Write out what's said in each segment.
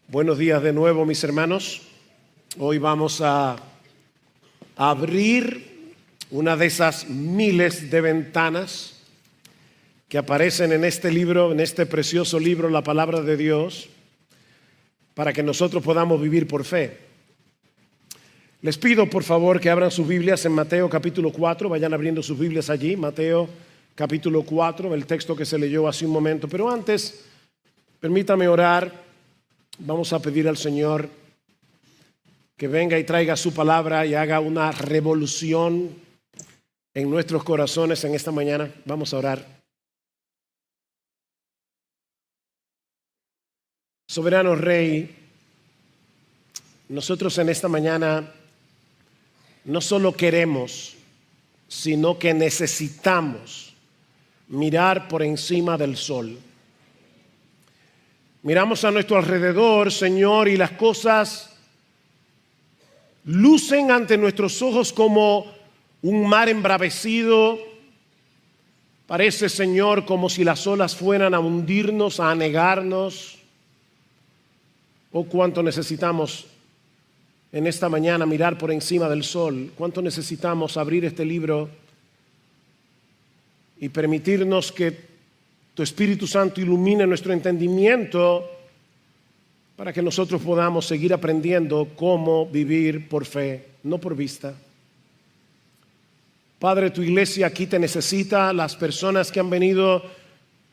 Buenos días de nuevo, mis hermanos. Hoy vamos a abrir una de esas miles de ventanas que aparecen en este libro, en este precioso libro, la palabra de Dios, para que nosotros podamos vivir por fe. Les pido, por favor, que abran sus Biblias en Mateo capítulo 4, vayan abriendo sus Biblias allí, Mateo capítulo 4, el texto que se leyó hace un momento. Pero antes, permítame orar. Vamos a pedir al Señor que venga y traiga su palabra y haga una revolución en nuestros corazones en esta mañana. Vamos a orar. Soberano Rey, nosotros en esta mañana no solo queremos, sino que necesitamos mirar por encima del sol. Miramos a nuestro alrededor, Señor, y las cosas lucen ante nuestros ojos como un mar embravecido. Parece, Señor, como si las olas fueran a hundirnos, a anegarnos. Oh, cuánto necesitamos en esta mañana mirar por encima del sol. Cuánto necesitamos abrir este libro y permitirnos que tu Espíritu Santo ilumine nuestro entendimiento para que nosotros podamos seguir aprendiendo cómo vivir por fe, no por vista. Padre, tu iglesia aquí te necesita. Las personas que han venido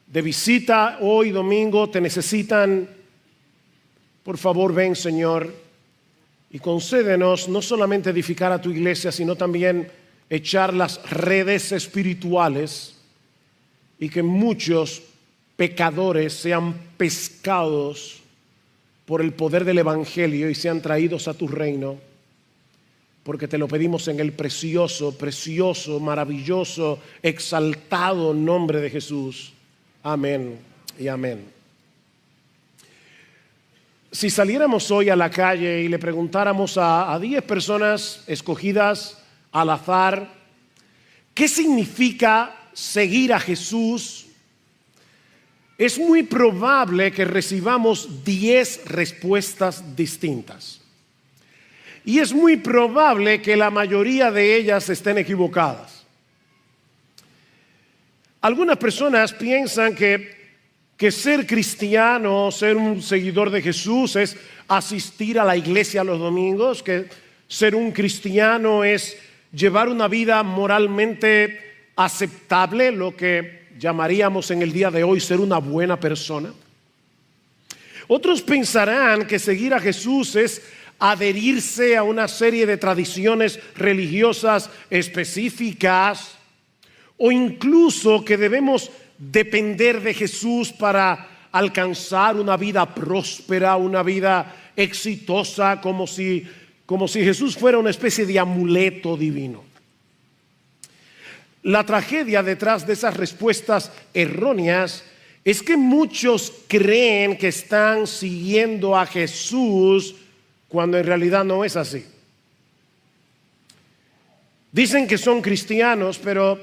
de visita hoy domingo te necesitan. Por favor, ven, Señor, y concédenos no solamente edificar a tu iglesia, sino también echar las redes espirituales y que muchos pecadores sean pescados por el poder del Evangelio y sean traídos a tu reino, porque te lo pedimos en el precioso, maravilloso, exaltado nombre de Jesús. Amén y amén. Si saliéramos hoy a la calle y le preguntáramos a 10 personas escogidas al azar, ¿qué significa seguir a Jesús? Es muy probable que recibamos 10 respuestas distintas. Y es muy probable que la mayoría de ellas estén equivocadas. Algunas personas piensan que ser cristiano, ser un seguidor de Jesús es asistir a la iglesia los domingos, que ser un cristiano es llevar una vida moralmente aceptable, lo que llamaríamos en el día de hoy ser una buena persona. Otros pensarán que seguir a Jesús es adherirse a una serie de tradiciones religiosas específicas, o incluso que debemos depender de Jesús para alcanzar una vida próspera, una vida exitosa, como si Jesús fuera una especie de amuleto divino. La tragedia detrás de esas respuestas erróneas es que muchos creen que están siguiendo a Jesús cuando en realidad no es así. Dicen que son cristianos, pero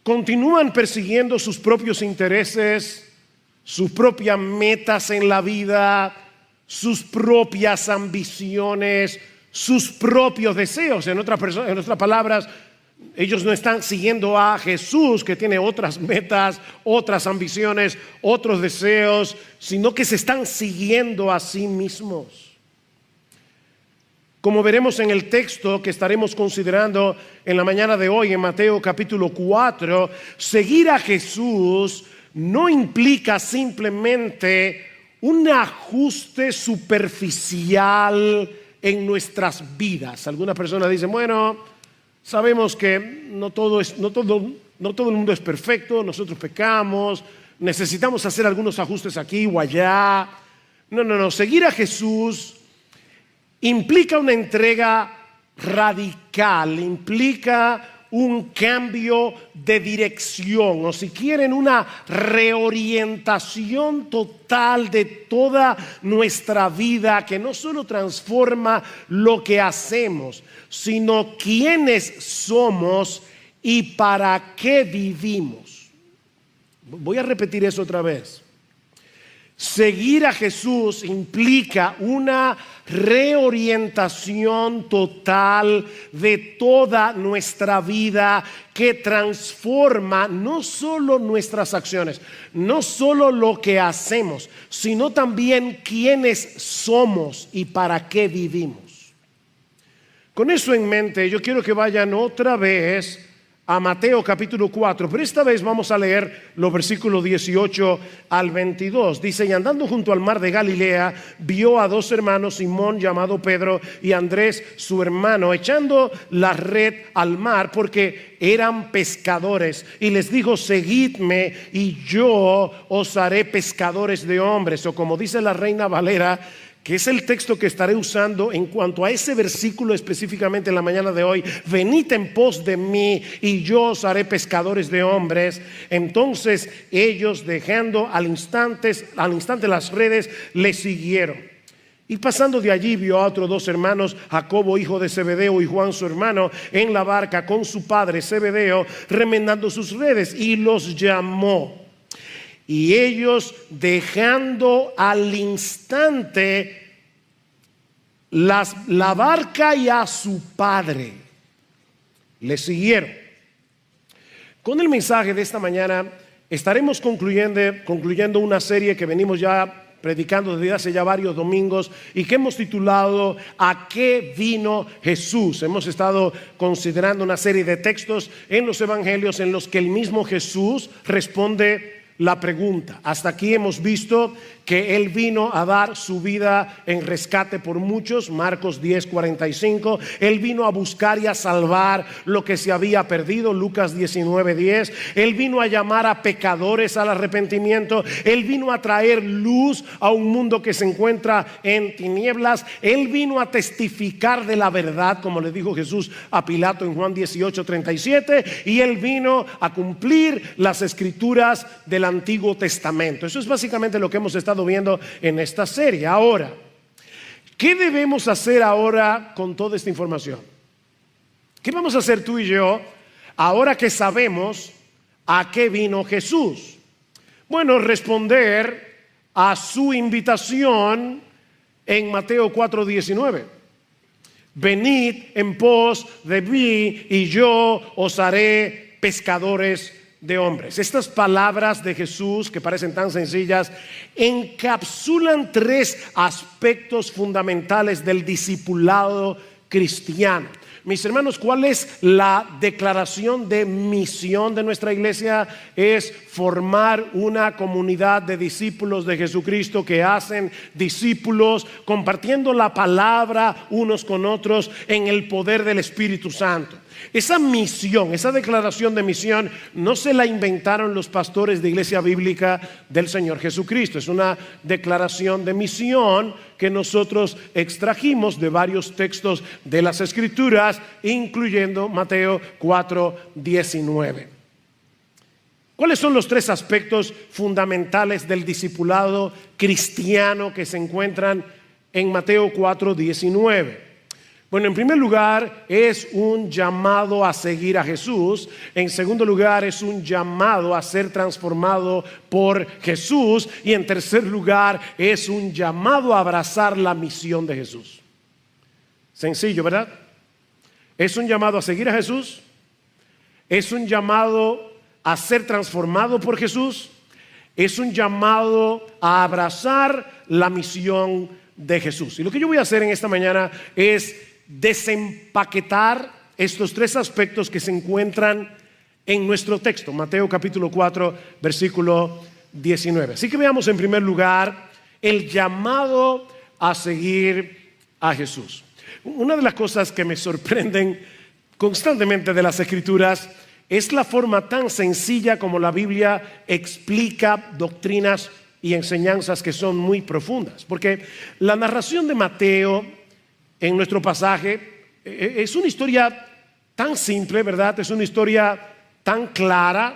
continúan persiguiendo sus propios intereses, sus propias metas en la vida, sus propias ambiciones, sus propios deseos. En otras palabras, ellos no están siguiendo a Jesús, que tiene otras metas, otras ambiciones, otros deseos, sino que se están siguiendo a sí mismos. Como veremos en el texto que estaremos considerando en la mañana de hoy, en Mateo capítulo 4, seguir a Jesús no implica simplemente un ajuste superficial en nuestras vidas. Algunas personas dicen, bueno, sabemos que no todo el mundo es perfecto, nosotros pecamos, necesitamos hacer algunos ajustes aquí o allá. No, seguir a Jesús implica una entrega radical, implica un cambio de dirección, o si quieren, una reorientación total de toda nuestra vida, que no solo transforma lo que hacemos, sino quiénes somos y para qué vivimos. Voy a repetir eso otra vez. Seguir a Jesús implica una reorientación total de toda nuestra vida que transforma no solo nuestras acciones, no solo lo que hacemos, sino también quiénes somos y para qué vivimos. Con eso en mente, yo quiero que vayan otra vez a Mateo capítulo 4, pero esta vez vamos a leer los versículos 18 al 22. Dice: y andando junto al mar de Galilea, vio a dos hermanos, Simón llamado Pedro y Andrés su hermano, echando la red al mar porque eran pescadores, y les dijo: seguidme y yo os haré pescadores de hombres. O como dice la Reina Valera, que es el texto que estaré usando en cuanto a ese versículo específicamente en la mañana de hoy: venid en pos de mí y yo os haré pescadores de hombres. Entonces ellos, dejando al instante las redes, le siguieron. Y pasando de allí vio a otros dos hermanos, Jacobo hijo de Zebedeo y Juan su hermano, en la barca con su padre Zebedeo, remendando sus redes, y los llamó. Y ellos, dejando al instante la barca y a su padre, le siguieron. Con el mensaje de esta mañana estaremos concluyendo una serie que venimos ya predicando desde hace ya varios domingos y que hemos titulado ¿A qué vino Jesús? Hemos estado considerando una serie de textos en los evangelios en los que el mismo Jesús responde la pregunta. Hasta aquí hemos visto que Él vino a dar su vida en rescate por muchos, Marcos 10:45. Él vino a buscar y a salvar lo que se había perdido, Lucas 19:10. Él vino a llamar a pecadores al arrepentimiento. Él vino a traer luz a un mundo que se encuentra en tinieblas. Él vino a testificar de la verdad, como le dijo Jesús a Pilato en Juan 18:37. Y Él vino a cumplir las escrituras del Antiguo Testamento. Eso es básicamente lo que hemos estado viendo en esta serie. Ahora, ¿qué debemos hacer ahora con toda esta información? ¿Qué vamos a hacer tú y yo ahora que sabemos a qué vino Jesús? Bueno, responder a su invitación en Mateo 4:19. Venid en pos de mí y yo os haré pescadores de hombres. Estas palabras de Jesús, que parecen tan sencillas, encapsulan tres aspectos fundamentales del discipulado cristiano. Mis hermanos, ¿cuál es la declaración de misión de nuestra iglesia? Es formar una comunidad de discípulos de Jesucristo que hacen discípulos, compartiendo la palabra unos con otros en el poder del Espíritu Santo. Esa misión, esa declaración de misión, no se la inventaron los pastores de Iglesia Bíblica del Señor Jesucristo. Es una declaración de misión que nosotros extrajimos de varios textos de las Escrituras, incluyendo Mateo 4:19. ¿Cuáles son los tres aspectos fundamentales del discipulado cristiano que se encuentran en Mateo 4:19? Bueno, en primer lugar es un llamado a seguir a Jesús. En segundo lugar es un llamado a ser transformado por Jesús. Y en tercer lugar es un llamado a abrazar la misión de Jesús. Sencillo, ¿verdad? Es un llamado a seguir a Jesús. Es un llamado a ser transformado por Jesús. Es un llamado a abrazar la misión de Jesús. Y lo que yo voy a hacer en esta mañana es desempaquetar estos tres aspectos que se encuentran en nuestro texto, Mateo capítulo 4, versículo 19. Así que veamos en primer lugar el llamado a seguir a Jesús. Una de las cosas que me sorprenden constantemente de las Escrituras es la forma tan sencilla como la Biblia explica doctrinas y enseñanzas que son muy profundas. Porque la narración de Mateo en nuestro pasaje es una historia tan simple, ¿verdad? Es una historia tan clara,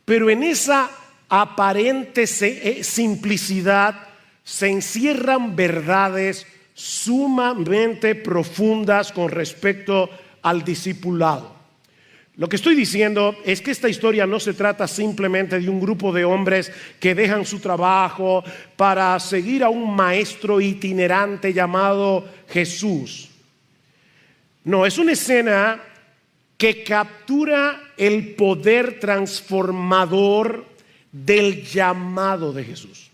pero en esa aparente simplicidad se encierran verdades sumamente profundas con respecto al discipulado. Lo que estoy diciendo es que esta historia no se trata simplemente de un grupo de hombres que dejan su trabajo para seguir a un maestro itinerante llamado Jesús. No, es una escena que captura el poder transformador del llamado de Jesús.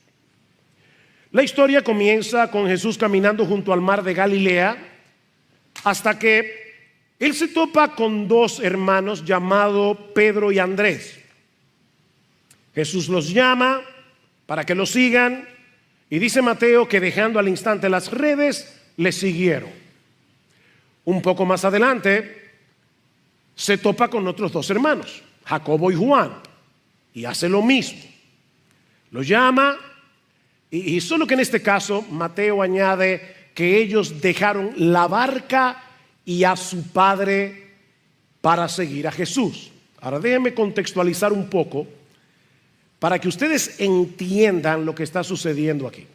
La historia comienza con Jesús caminando junto al mar de Galilea hasta que Él se topa con dos hermanos llamados Pedro y Andrés. Jesús los llama para que lo sigan y dice Mateo que dejando al instante las redes, le siguieron. Un poco más adelante se topa con otros dos hermanos, Jacobo y Juan, y hace lo mismo. Lo llama y solo que en este caso Mateo añade que ellos dejaron la barca y a su padre para seguir a Jesús. Ahora déjenme contextualizar un poco para que ustedes entiendan lo que está sucediendo aquí.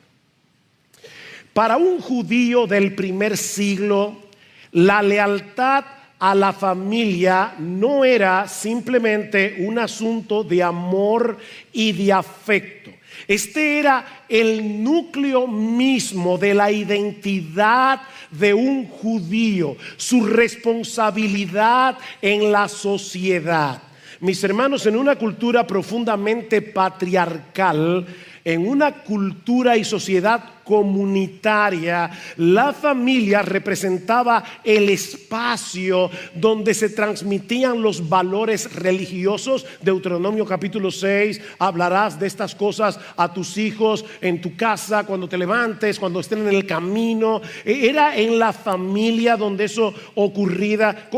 Para un judío del primer siglo, la lealtad a la familia no era simplemente un asunto de amor y de afecto. Este era el núcleo mismo de la identidad de un judío, su responsabilidad en la sociedad. Mis hermanos, en una cultura profundamente patriarcal, en una cultura y sociedad comunitaria, la familia representaba el espacio donde se transmitían los valores religiosos. Deuteronomio capítulo 6, hablarás de estas cosas a tus hijos en tu casa, cuando te levantes, cuando estén en el camino. Era en la familia donde eso ocurría,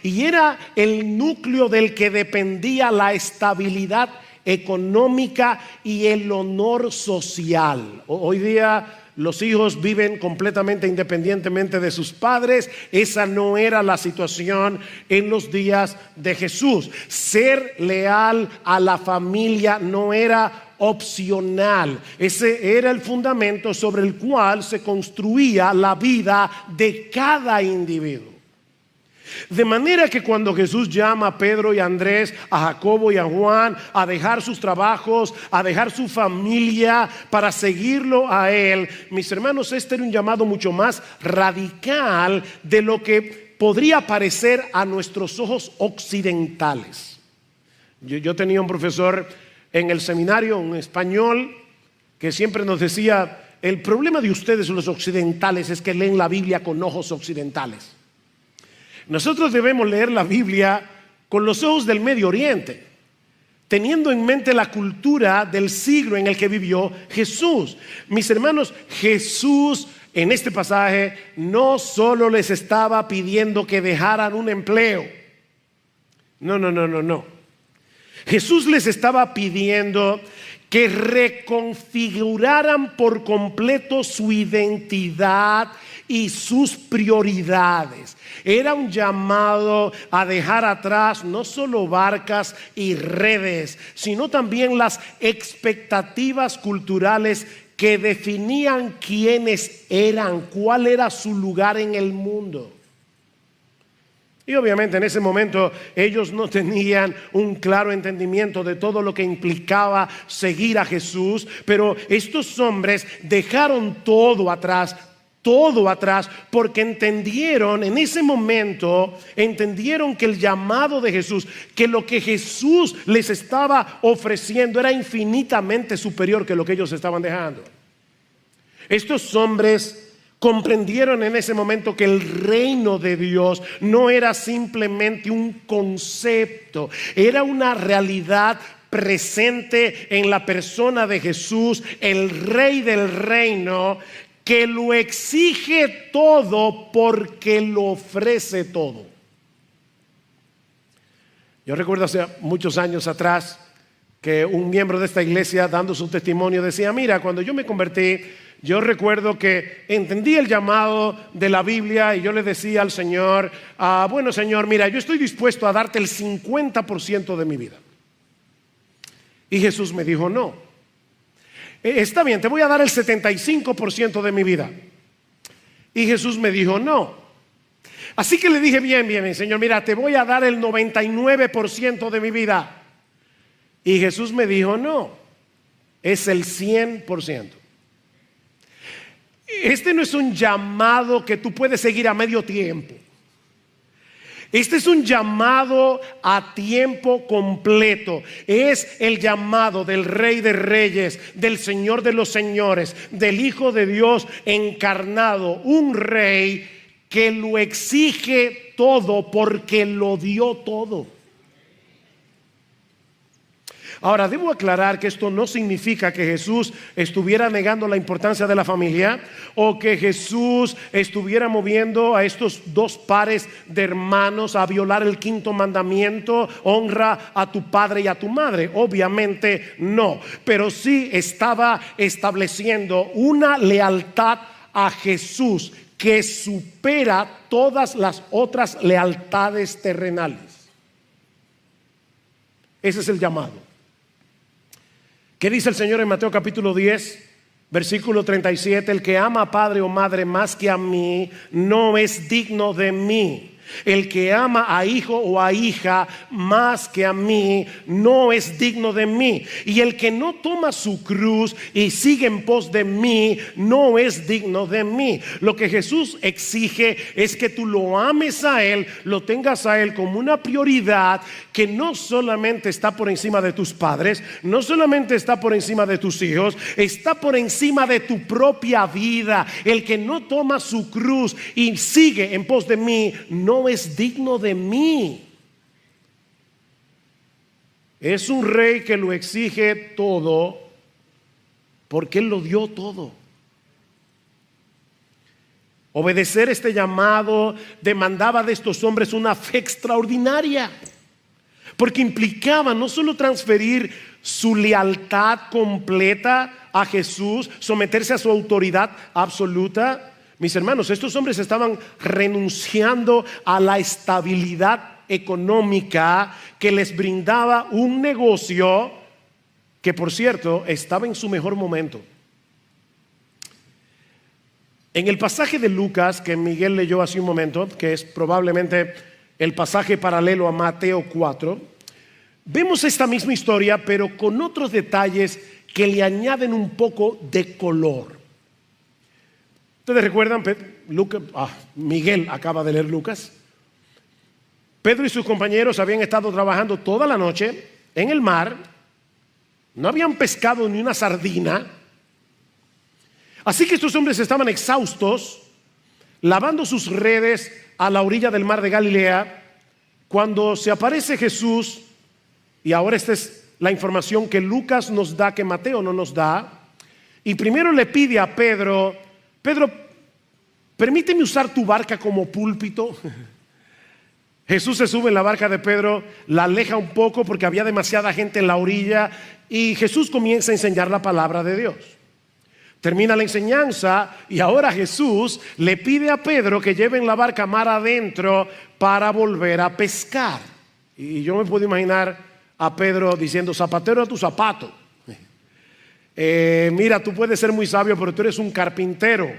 y era el núcleo del que dependía la estabilidad económica y el honor social. Hoy día los hijos viven completamente independientemente de sus padres. Esa no era la situación en los días de Jesús. Ser leal a la familia no era opcional. Ese era el fundamento sobre el cual se construía la vida de cada individuo. De manera que cuando Jesús llama a Pedro y a Andrés, a Jacobo y a Juan a dejar sus trabajos, a dejar su familia para seguirlo a Él, mis hermanos, este era un llamado mucho más radical de lo que podría parecer a nuestros ojos occidentales. Yo tenía un profesor en el seminario, un español, que siempre nos decía: el problema de ustedes los occidentales es que leen la Biblia con ojos occidentales. Nosotros debemos leer la Biblia con los ojos del Medio Oriente, teniendo en mente la cultura del siglo en el que vivió Jesús. Mis hermanos, Jesús en este pasaje no solo les estaba pidiendo que dejaran un empleo. No. Jesús les estaba pidiendo que reconfiguraran por completo su identidad y sus prioridades. Era un llamado a dejar atrás no solo barcas y redes, sino también las expectativas culturales que definían quiénes eran, cuál era su lugar en el mundo. Y obviamente en ese momento ellos no tenían un claro entendimiento de todo lo que implicaba seguir a Jesús, pero estos hombres dejaron todo atrás, porque entendieron en ese momento, entendieron que el llamado de Jesús, que lo que Jesús les estaba ofreciendo era infinitamente superior que lo que ellos estaban dejando. Estos hombres comprendieron en ese momento que el reino de Dios no era simplemente un concepto, era una realidad presente en la persona de Jesús, el Rey del reino, que lo exige todo porque lo ofrece todo. Yo recuerdo hace muchos años atrás que un miembro de esta iglesia, dando su testimonio, decía: mira, cuando yo me convertí, yo recuerdo que entendí el llamado de la Biblia y yo le decía al Señor: bueno, Señor, mira, yo estoy dispuesto a darte el 50% de mi vida. Y Jesús me dijo: no, está bien, te voy a dar el 75% de mi vida. Y Jesús me dijo: no, Así que le dije, bien, Señor, mira, te voy a dar el 99% de mi vida. Y Jesús me dijo, no, es el 100%. Este no es un llamado que tú puedes seguir a medio tiempo. Este es un llamado a tiempo completo. Es el llamado del Rey de Reyes, del Señor de los Señores, del Hijo de Dios encarnado. Un Rey que lo exige todo porque lo dio todo. Ahora, debo aclarar que esto no significa que Jesús estuviera negando la importancia de la familia o que Jesús estuviera moviendo a estos dos pares de hermanos a violar el quinto mandamiento: honra a tu padre y a tu madre. Obviamente no, pero sí estaba estableciendo una lealtad a Jesús que supera todas las otras lealtades terrenales. Ese es el llamado. ¿Qué dice el Señor en Mateo capítulo 10, versículo 37? El que ama a padre o madre más que a mí no es digno de mí. El que ama a hijo o a hija más que a mí no es digno de mí. Y el que no toma su cruz y sigue en pos de mí no es digno de mí. Lo que Jesús exige es que tú lo ames a Él, lo tengas a Él como una prioridad que no solamente está por encima de tus padres, no solamente está por encima de tus hijos, está por encima de tu propia vida. El que no toma su cruz y sigue en pos de mí no es digno de mí. Es un rey que lo exige todo porque Él lo dio todo. Obedecer este llamado demandaba de estos hombres una fe extraordinaria, porque implicaba no solo transferir su lealtad completa a Jesús, someterse a su autoridad absoluta. Mis hermanos, estos hombres estaban renunciando a la estabilidad económica que les brindaba un negocio que, por cierto, estaba en su mejor momento. En el pasaje de Lucas que Miguel leyó hace un momento, que es probablemente el pasaje paralelo a Mateo 4, vemos esta misma historia, pero con otros detalles que le añaden un poco de color. ¿Ustedes recuerdan? Miguel acaba de leer Lucas. Pedro y sus compañeros habían estado trabajando toda la noche en el mar. No habían pescado ni una sardina. Así que estos hombres estaban exhaustos, lavando sus redes a la orilla del mar de Galilea, cuando se aparece Jesús. Y ahora esta es la información que Lucas nos da, que Mateo no nos da. Y primero le pide a Pedro: Pedro, permíteme usar tu barca como púlpito. Jesús se sube en la barca de Pedro, la aleja un poco porque había demasiada gente en la orilla, y Jesús comienza a enseñar la palabra de Dios. Termina la enseñanza y ahora Jesús le pide a Pedro que lleven la barca mar adentro para volver a pescar. Y yo me puedo imaginar a Pedro diciendo: zapatero a tu zapato. Mira, tú puedes ser muy sabio, pero tú eres un carpintero.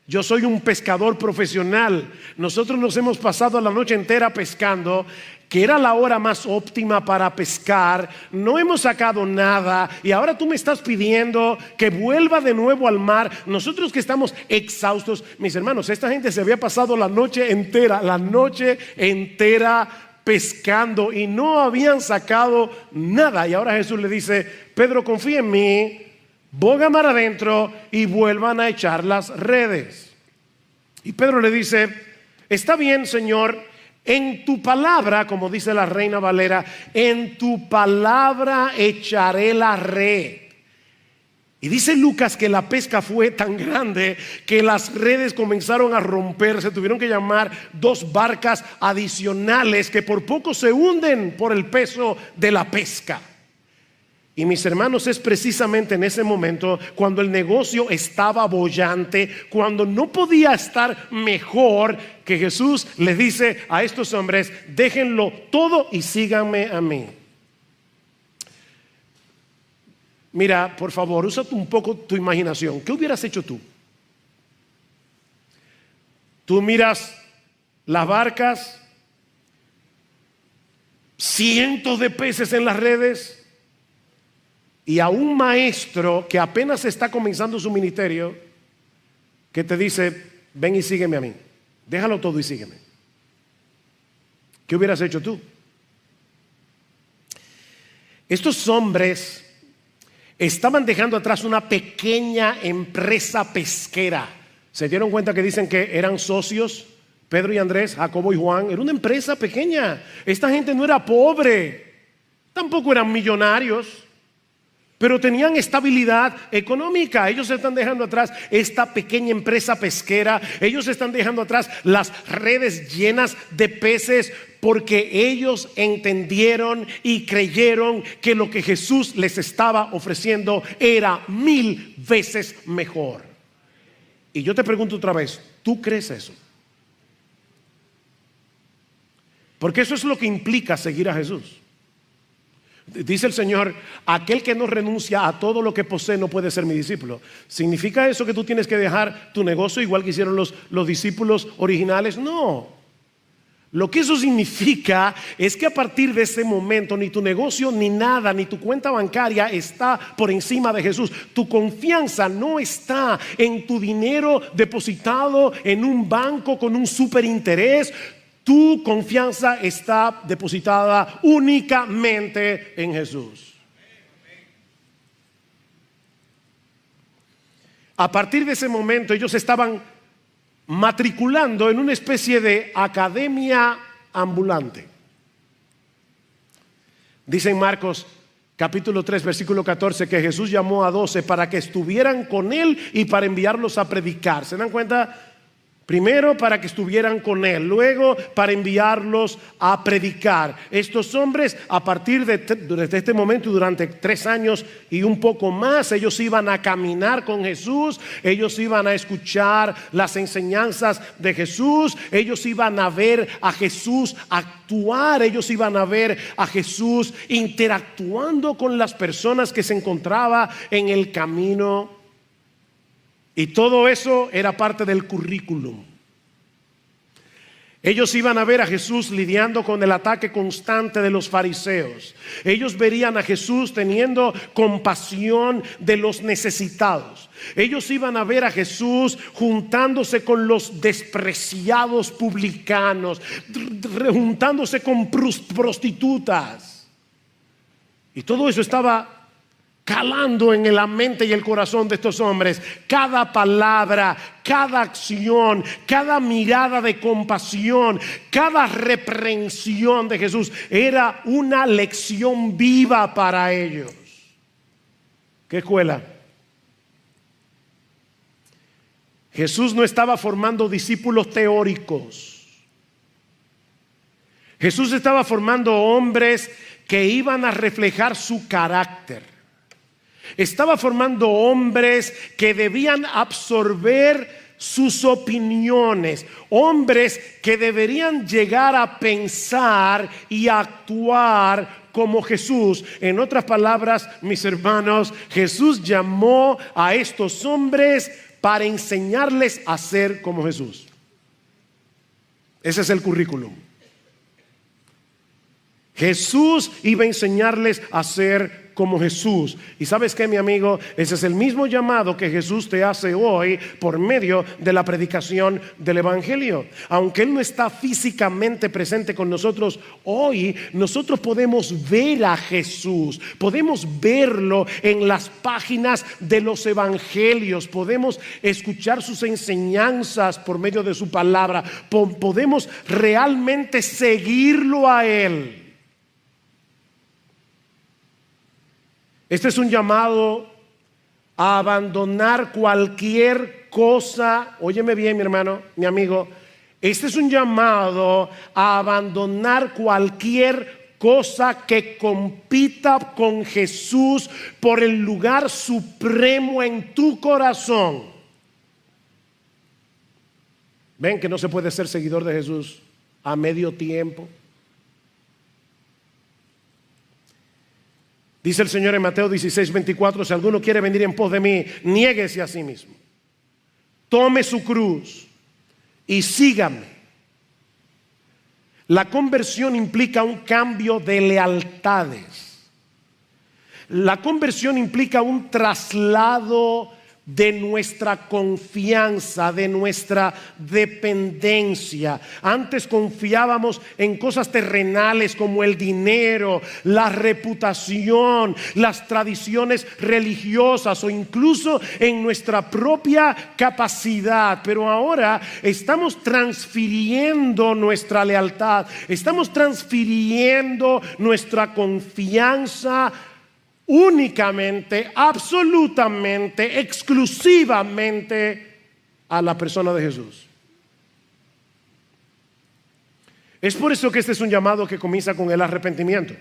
Yo soy un pescador profesional. Nosotros nos hemos pasado la noche entera pescando, que era la hora más óptima para pescar. No hemos sacado nada y ahora tú me estás pidiendo que vuelva de nuevo al mar. Nosotros que estamos exhaustos. Mis hermanos, esta gente se había pasado la noche entera pescando y no habían sacado nada. Y ahora Jesús le dice: Pedro, confía en mí, boga mar adentro y vuelvan a echar las redes. Y Pedro le dice: está bien, Señor, en tu palabra, como dice la Reina Valera, en tu palabra echaré la red. Y dice Lucas que la pesca fue tan grande que las redes comenzaron a romperse. Tuvieron que llamar 2 barcas adicionales que por poco se hunden por el peso de la pesca. Y mis hermanos, es precisamente en ese momento cuando el negocio estaba boyante, cuando no podía estar mejor, que Jesús les dice a estos hombres: déjenlo todo y síganme a mí. Mira, por favor, usa un poco tu imaginación. ¿Qué hubieras hecho tú? Tú miras las barcas, cientos de peces en las redes, y a un maestro que apenas está comenzando su ministerio, que te dice: ven y sígueme a mí, déjalo todo y sígueme. ¿Qué hubieras hecho tú? Estos hombres estaban dejando atrás una pequeña empresa pesquera. ¿Se dieron cuenta que dicen que eran socios? Pedro y Andrés, Jacobo y Juan. Era una empresa pequeña. Esta gente no era pobre, tampoco eran millonarios, pero tenían estabilidad económica. Ellos están dejando atrás esta pequeña empresa pesquera. Ellos están dejando atrás las redes llenas de peces, porque ellos entendieron y creyeron que lo que Jesús les estaba ofreciendo era 1000 veces mejor. Y yo te pregunto otra vez, ¿tú crees eso? Porque eso es lo que implica seguir a Jesús. Dice el Señor: aquel que no renuncia a todo lo que posee no puede ser mi discípulo. ¿Significa eso que tú tienes que dejar tu negocio igual que hicieron los discípulos originales? No. Lo que eso significa es que a partir de ese momento ni tu negocio, ni nada, ni tu cuenta bancaria está por encima de Jesús. Tu confianza no está en tu dinero depositado en un banco con un superinterés. Tu confianza está depositada únicamente en Jesús. A partir de ese momento ellos estaban matriculando en una especie de academia ambulante. Dice en Marcos capítulo 3 versículo 14 que Jesús llamó a 12 para que estuvieran con él y para enviarlos a predicar. ¿Se dan cuenta? Primero para que estuvieran con él, luego para enviarlos a predicar. Estos hombres, a partir desde este momento y durante 3 años y un poco más, ellos iban a caminar con Jesús, ellos iban a escuchar las enseñanzas de Jesús, ellos iban a ver a Jesús actuar, ellos iban a ver a Jesús interactuando con las personas que se encontraban en el camino. Y todo eso era parte del currículum. Ellos iban a ver a Jesús lidiando con el ataque constante de los fariseos. Ellos verían a Jesús teniendo compasión de los necesitados. Ellos iban a ver a Jesús juntándose con los despreciados publicanos, juntándose con prostitutas. Y todo eso estaba calando en la mente y el corazón de estos hombres. Cada palabra, cada acción, cada mirada de compasión, cada reprensión de Jesús era una lección viva para ellos. ¿Qué escuela? Jesús no estaba formando discípulos teóricos. Jesús estaba formando hombres que iban a reflejar su carácter. Estaba formando hombres que debían absorber sus opiniones, hombres que deberían llegar a pensar y actuar como Jesús. En otras palabras, mis hermanos, Jesús llamó a estos hombres para enseñarles a ser como Jesús. Ese es el currículum. Jesús iba a enseñarles a ser como Jesús. Y ¿sabes qué, mi amigo? Ese es el mismo llamado que Jesús te hace hoy por medio de la predicación del Evangelio. Aunque Él no está físicamente presente con nosotros hoy, nosotros podemos ver a Jesús, podemos verlo en las páginas de los Evangelios, podemos escuchar sus enseñanzas por medio de su palabra, podemos realmente seguirlo a Él. Este es un llamado a abandonar cualquier cosa. Óyeme bien, mi hermano, mi amigo. Este es un llamado a abandonar cualquier cosa que compita con Jesús por el lugar supremo en tu corazón. Ven que no se puede ser seguidor de Jesús a medio tiempo. Dice el Señor en Mateo 16:24, si alguno quiere venir en pos de mí, niéguese a sí mismo, tome su cruz y sígame. La conversión implica un cambio de lealtades. La conversión implica un traslado de nuestra confianza, de nuestra dependencia. Antes confiábamos en cosas terrenales como el dinero, la reputación, las tradiciones religiosas o incluso en nuestra propia capacidad. Pero ahora estamos transfiriendo nuestra lealtad, estamos transfiriendo nuestra confianza únicamente, absolutamente, exclusivamente a la persona de Jesús. Es por eso que este es un llamado que comienza con el arrepentimiento.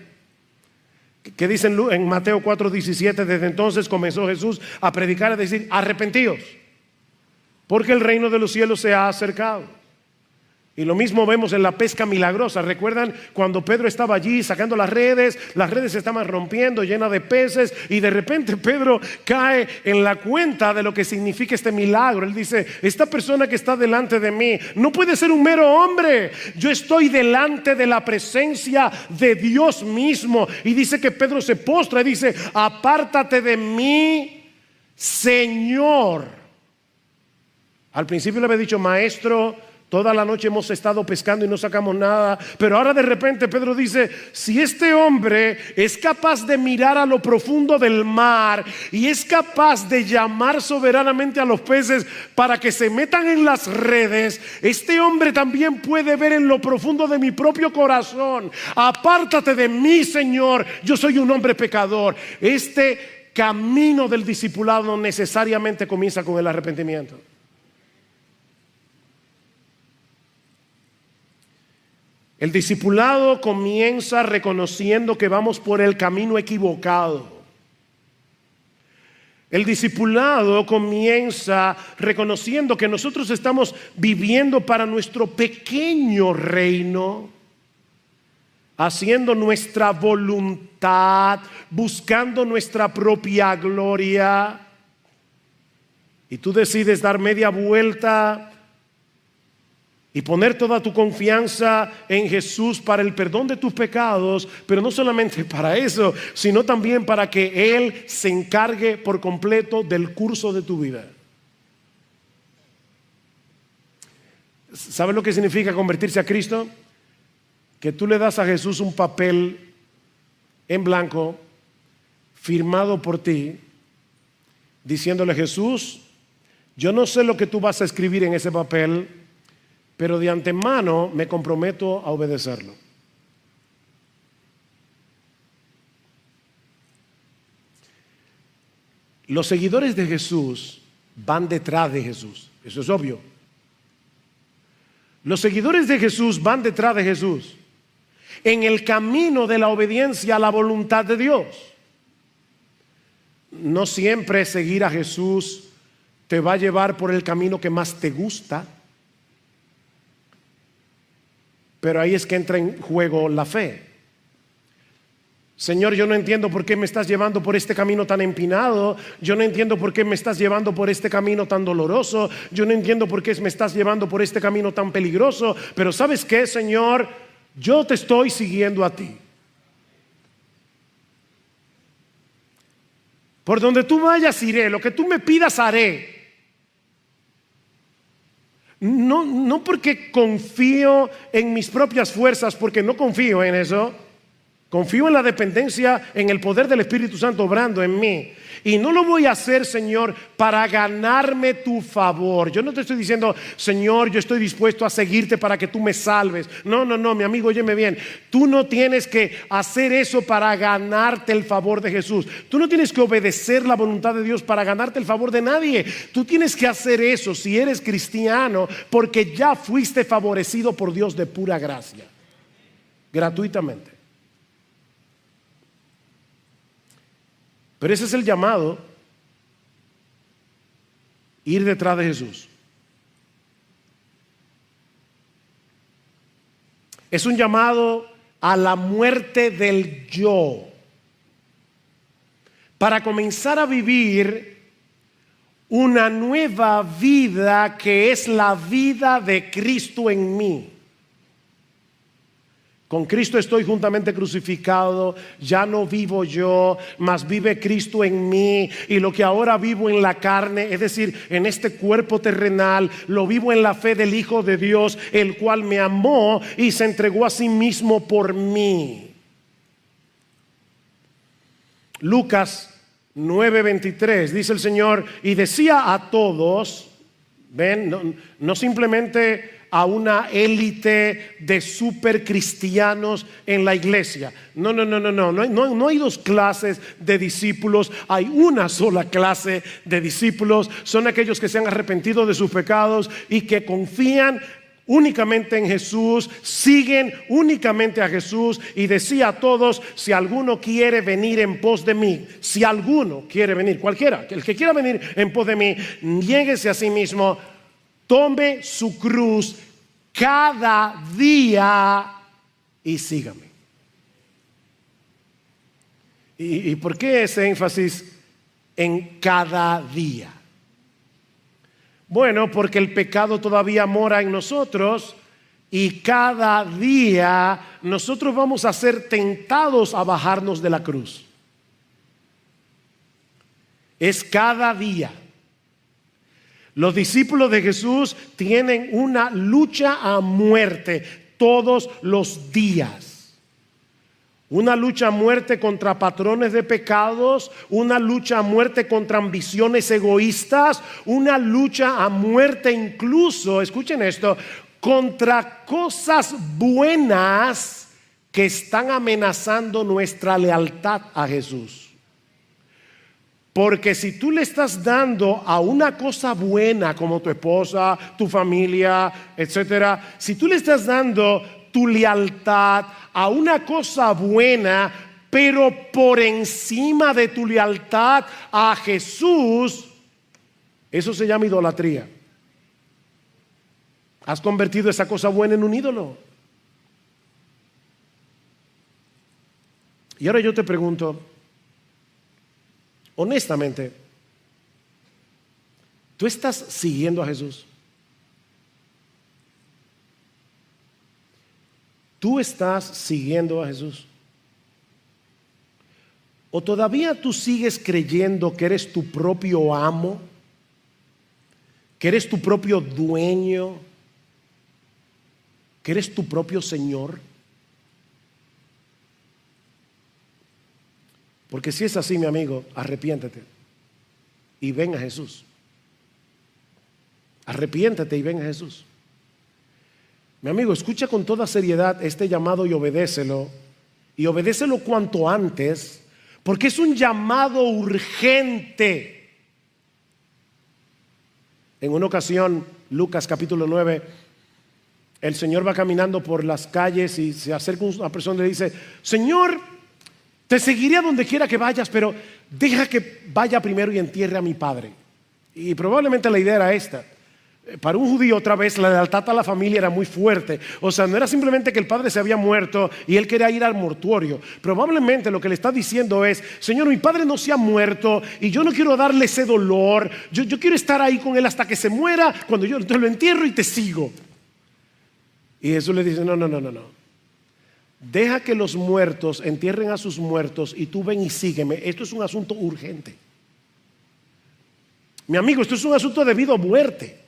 Que dicen en Mateo 4:17, desde entonces comenzó Jesús a predicar, a decir: arrepentíos, porque el reino de los cielos se ha acercado. Y lo mismo vemos en la pesca milagrosa. ¿Recuerdan cuando Pedro estaba allí sacando las redes? Las redes se estaban rompiendo, llenas de peces, y de repente Pedro cae en la cuenta de lo que significa este milagro. Él dice: esta persona que está delante de mí no puede ser un mero hombre. Yo estoy delante de la presencia de Dios mismo. Y dice que Pedro se postra y dice: apártate de mí, Señor. Al principio le había dicho: maestro, toda la noche hemos estado pescando y no sacamos nada. Pero ahora de repente Pedro dice: si este hombre es capaz de mirar a lo profundo del mar y es capaz de llamar soberanamente a los peces para que se metan en las redes, este hombre también puede ver en lo profundo de mi propio corazón. Apártate de mí, Señor, yo soy un hombre pecador. Este camino del discipulado necesariamente comienza con el arrepentimiento. El discipulado comienza reconociendo que vamos por el camino equivocado. El discipulado comienza reconociendo que nosotros estamos viviendo para nuestro pequeño reino, haciendo nuestra voluntad, buscando nuestra propia gloria. Y tú decides dar media vuelta y poner toda tu confianza en Jesús para el perdón de tus pecados, pero no solamente para eso, sino también para que Él se encargue por completo del curso de tu vida. ¿Sabes lo que significa convertirse a Cristo? Que tú le das a Jesús un papel en blanco, firmado por ti, diciéndole: Jesús, yo no sé lo que tú vas a escribir en ese papel, pero de antemano me comprometo a obedecerlo. Los seguidores de Jesús van detrás de Jesús. Eso es obvio. Los seguidores de Jesús van detrás de Jesús en el camino de la obediencia a la voluntad de Dios. No siempre seguir a Jesús te va a llevar por el camino que más te gusta. Pero ahí es que entra en juego la fe. Señor, yo no entiendo por qué me estás llevando por este camino tan empinado. Yo no entiendo por qué me estás llevando por este camino tan doloroso. Yo no entiendo por qué me estás llevando por este camino tan peligroso. Pero ¿sabes qué, Señor? Yo te estoy siguiendo a ti. Por donde tú vayas iré, lo que tú me pidas haré. No porque confío en mis propias fuerzas, porque no confío en eso. Confío en la dependencia, en el poder del Espíritu Santo obrando en mí. Y no lo voy a hacer, Señor, para ganarme tu favor. Yo no te estoy diciendo: Señor, yo estoy dispuesto a seguirte para que tú me salves. No, mi amigo, óyeme bien. Tú no tienes que hacer eso para ganarte el favor de Jesús. Tú no tienes que obedecer la voluntad de Dios para ganarte el favor de nadie. Tú tienes que hacer eso, si eres cristiano, porque ya fuiste favorecido por Dios de pura gracia, gratuitamente. Pero ese es el llamado: ir detrás de Jesús. Es un llamado a la muerte del yo, para comenzar a vivir una nueva vida que es la vida de Cristo en mí. Con Cristo estoy juntamente crucificado, ya no vivo yo, mas vive Cristo en mí. Y lo que ahora vivo en la carne, es decir, en este cuerpo terrenal, lo vivo en la fe del Hijo de Dios, el cual me amó y se entregó a sí mismo por mí. Lucas 9:23 dice el Señor, y decía a todos, ven, no simplemente a una élite de super cristianos en la iglesia. No hay dos clases de discípulos, hay una sola clase de discípulos. Son aquellos que se han arrepentido de sus pecados y que confían únicamente en Jesús, siguen únicamente a Jesús. Y decía a todos, si alguno quiere venir en pos de mí, si alguno quiere venir, cualquiera, el que quiera venir en pos de mí, niéguese a sí mismo, tome su cruz cada día y sígame. ¿Y por qué ese énfasis en cada día? Bueno, porque el pecado todavía mora en nosotros y cada día nosotros vamos a ser tentados a bajarnos de la cruz. Es cada día. Los discípulos de Jesús tienen una lucha a muerte todos los días. Una lucha a muerte contra patrones de pecados, una lucha a muerte contra ambiciones egoístas, una lucha a muerte incluso, escuchen esto, contra cosas buenas que están amenazando nuestra lealtad a Jesús. Porque si tú le estás dando a una cosa buena como tu esposa, tu familia, etcétera, si tú le estás dando tu lealtad a una cosa buena, pero por encima de tu lealtad a Jesús, eso se llama idolatría. Has convertido esa cosa buena en un ídolo. Y ahora yo te pregunto, honestamente, ¿tú estás siguiendo a Jesús? ¿Tú estás siguiendo a Jesús? ¿O todavía tú sigues creyendo que eres tu propio amo? ¿Que eres tu propio dueño? ¿Que eres tu propio Señor? Porque si es así, mi amigo, arrepiéntete y ven a Jesús. Arrepiéntete y ven a Jesús. Mi amigo, escucha con toda seriedad este llamado y obedécelo. Y obedécelo cuanto antes, porque es un llamado urgente. En una ocasión, Lucas capítulo 9, el Señor va caminando por las calles y se acerca una persona y le dice: Señor, te seguiré a donde quiera que vayas, pero deja que vaya primero y entierre a mi padre. Y probablemente la idea era esta. Para un judío, otra vez, la lealtad a la familia era muy fuerte. O sea, no era simplemente que el padre se había muerto y él quería ir al mortuorio. Probablemente lo que le está diciendo es: Señor, mi padre no se ha muerto y yo no quiero darle ese dolor. Yo quiero estar ahí con él hasta que se muera. Cuando yo te lo entierro y te sigo. Y Jesús le dice: no. Deja que los muertos entierren a sus muertos y tú ven y sígueme. Esto es un asunto urgente. Mi amigo, esto es un asunto de vida o muerte.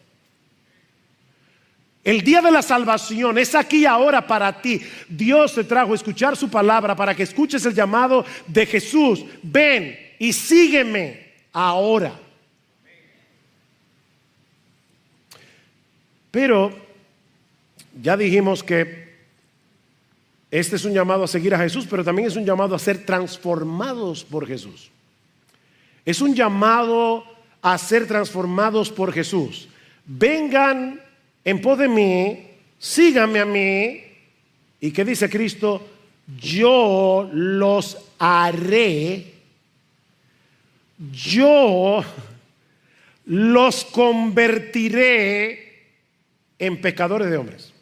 El día de la salvación es aquí y ahora para ti. Dios te trajo a escuchar su palabra para que escuches el llamado de Jesús. Ven y sígueme ahora. Pero ya dijimos que este es un llamado a seguir a Jesús, pero también es un llamado a ser transformados por Jesús. Es un llamado a ser transformados por Jesús. Vengan en pos de mí, síganme a mí. ¿Y qué dice Cristo? Yo los haré. Yo los convertiré en pescadores de hombres.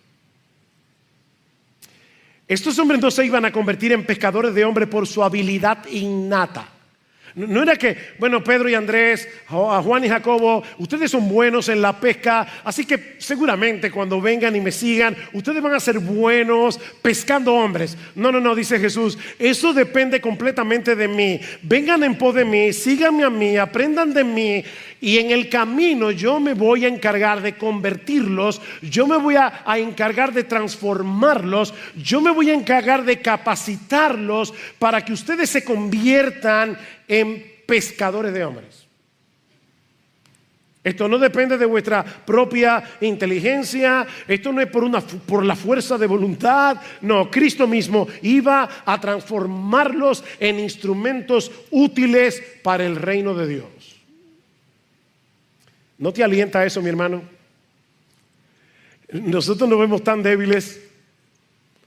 Estos hombres no se iban a convertir en pescadores de hombres por su habilidad innata. No era que, bueno, Pedro y Andrés, a Juan y Jacobo, ustedes son buenos en la pesca, así que seguramente cuando vengan y me sigan, ustedes van a ser buenos pescando hombres. No, dice Jesús, eso depende completamente de mí. Vengan en pos de mí, síganme a mí, aprendan de mí, y en el camino yo me voy a encargar de convertirlos, yo me voy a encargar de transformarlos, yo me voy a encargar de capacitarlos para que ustedes se conviertan en pescadores de hombres. Esto no depende de vuestra propia inteligencia, esto no es por la fuerza de voluntad. No, Cristo mismo iba a transformarlos en instrumentos útiles para el reino de Dios. ¿No te alienta eso, mi hermano? Nosotros nos vemos tan débiles.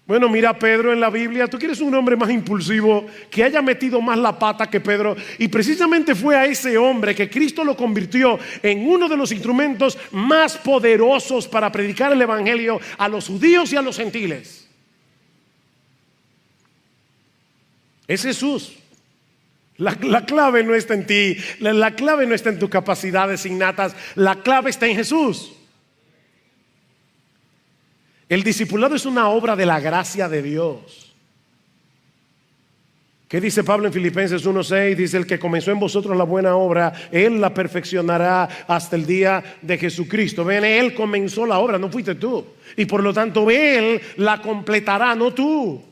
Bueno, mira a Pedro en la Biblia. Tú quieres un hombre más impulsivo, que haya metido más la pata que Pedro. Y precisamente fue a ese hombre que Cristo lo convirtió en uno de los instrumentos más poderosos para predicar el evangelio a los judíos y a los gentiles. Es Jesús. La clave no está en ti, la clave no está en tus capacidades innatas, la clave está en Jesús. El discipulado es una obra de la gracia de Dios. ¿Qué dice Pablo en Filipenses 1:6? Dice: el que comenzó en vosotros la buena obra, Él la perfeccionará hasta el día de Jesucristo. Ven, Él comenzó la obra, no fuiste tú, y por lo tanto Él la completará, no tú.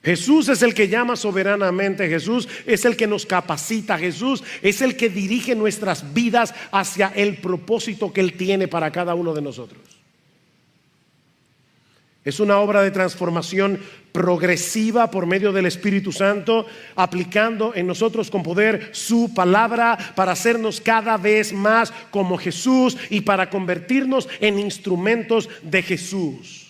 Jesús es el que llama soberanamente, Jesús es el que nos capacita, Jesús es el que dirige nuestras vidas hacia el propósito que Él tiene para cada uno de nosotros. Es una obra de transformación progresiva por medio del Espíritu Santo, aplicando en nosotros con poder su palabra para hacernos cada vez más como Jesús y para convertirnos en instrumentos de Jesús.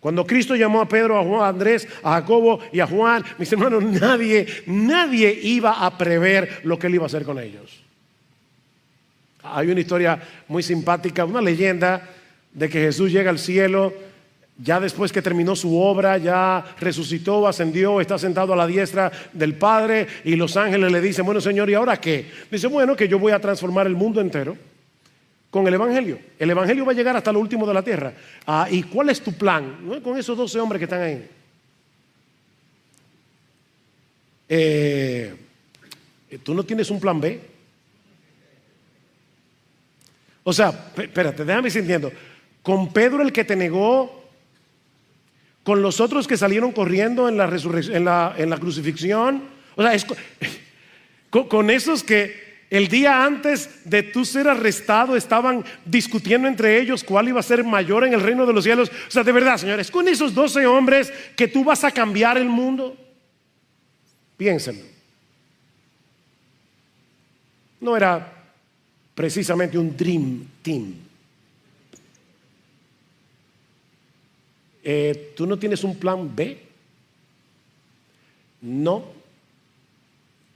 Cuando Cristo llamó a Pedro, a Juan, a Andrés, a Jacobo y a Juan, mis hermanos, nadie iba a prever lo que Él iba a hacer con ellos. Hay una historia muy simpática, una leyenda de que Jesús llega al cielo, ya después que terminó su obra, ya resucitó, ascendió, está sentado a la diestra del Padre, y los ángeles le dicen: bueno, Señor, ¿y ahora qué? Dice: bueno, que yo voy a transformar el mundo entero con el evangelio. El evangelio va a llegar hasta lo último de la tierra. ¿Y cuál es tu plan? ¿No? Con esos 12 hombres que están ahí. ¿Tú no tienes un plan B? O sea, espérate, déjame ir sintiendo. Con Pedro, el que te negó, con los otros que salieron corriendo en la resurrección, en la crucifixión, o sea, con esos que el día antes de tú ser arrestado estaban discutiendo entre ellos cuál iba a ser mayor en el reino de los cielos. O sea, de verdad, señores, con esos 12 hombres que tú vas a cambiar el mundo. Piénsenlo. No era precisamente un dream team. ¿Tú no tienes un plan B? No.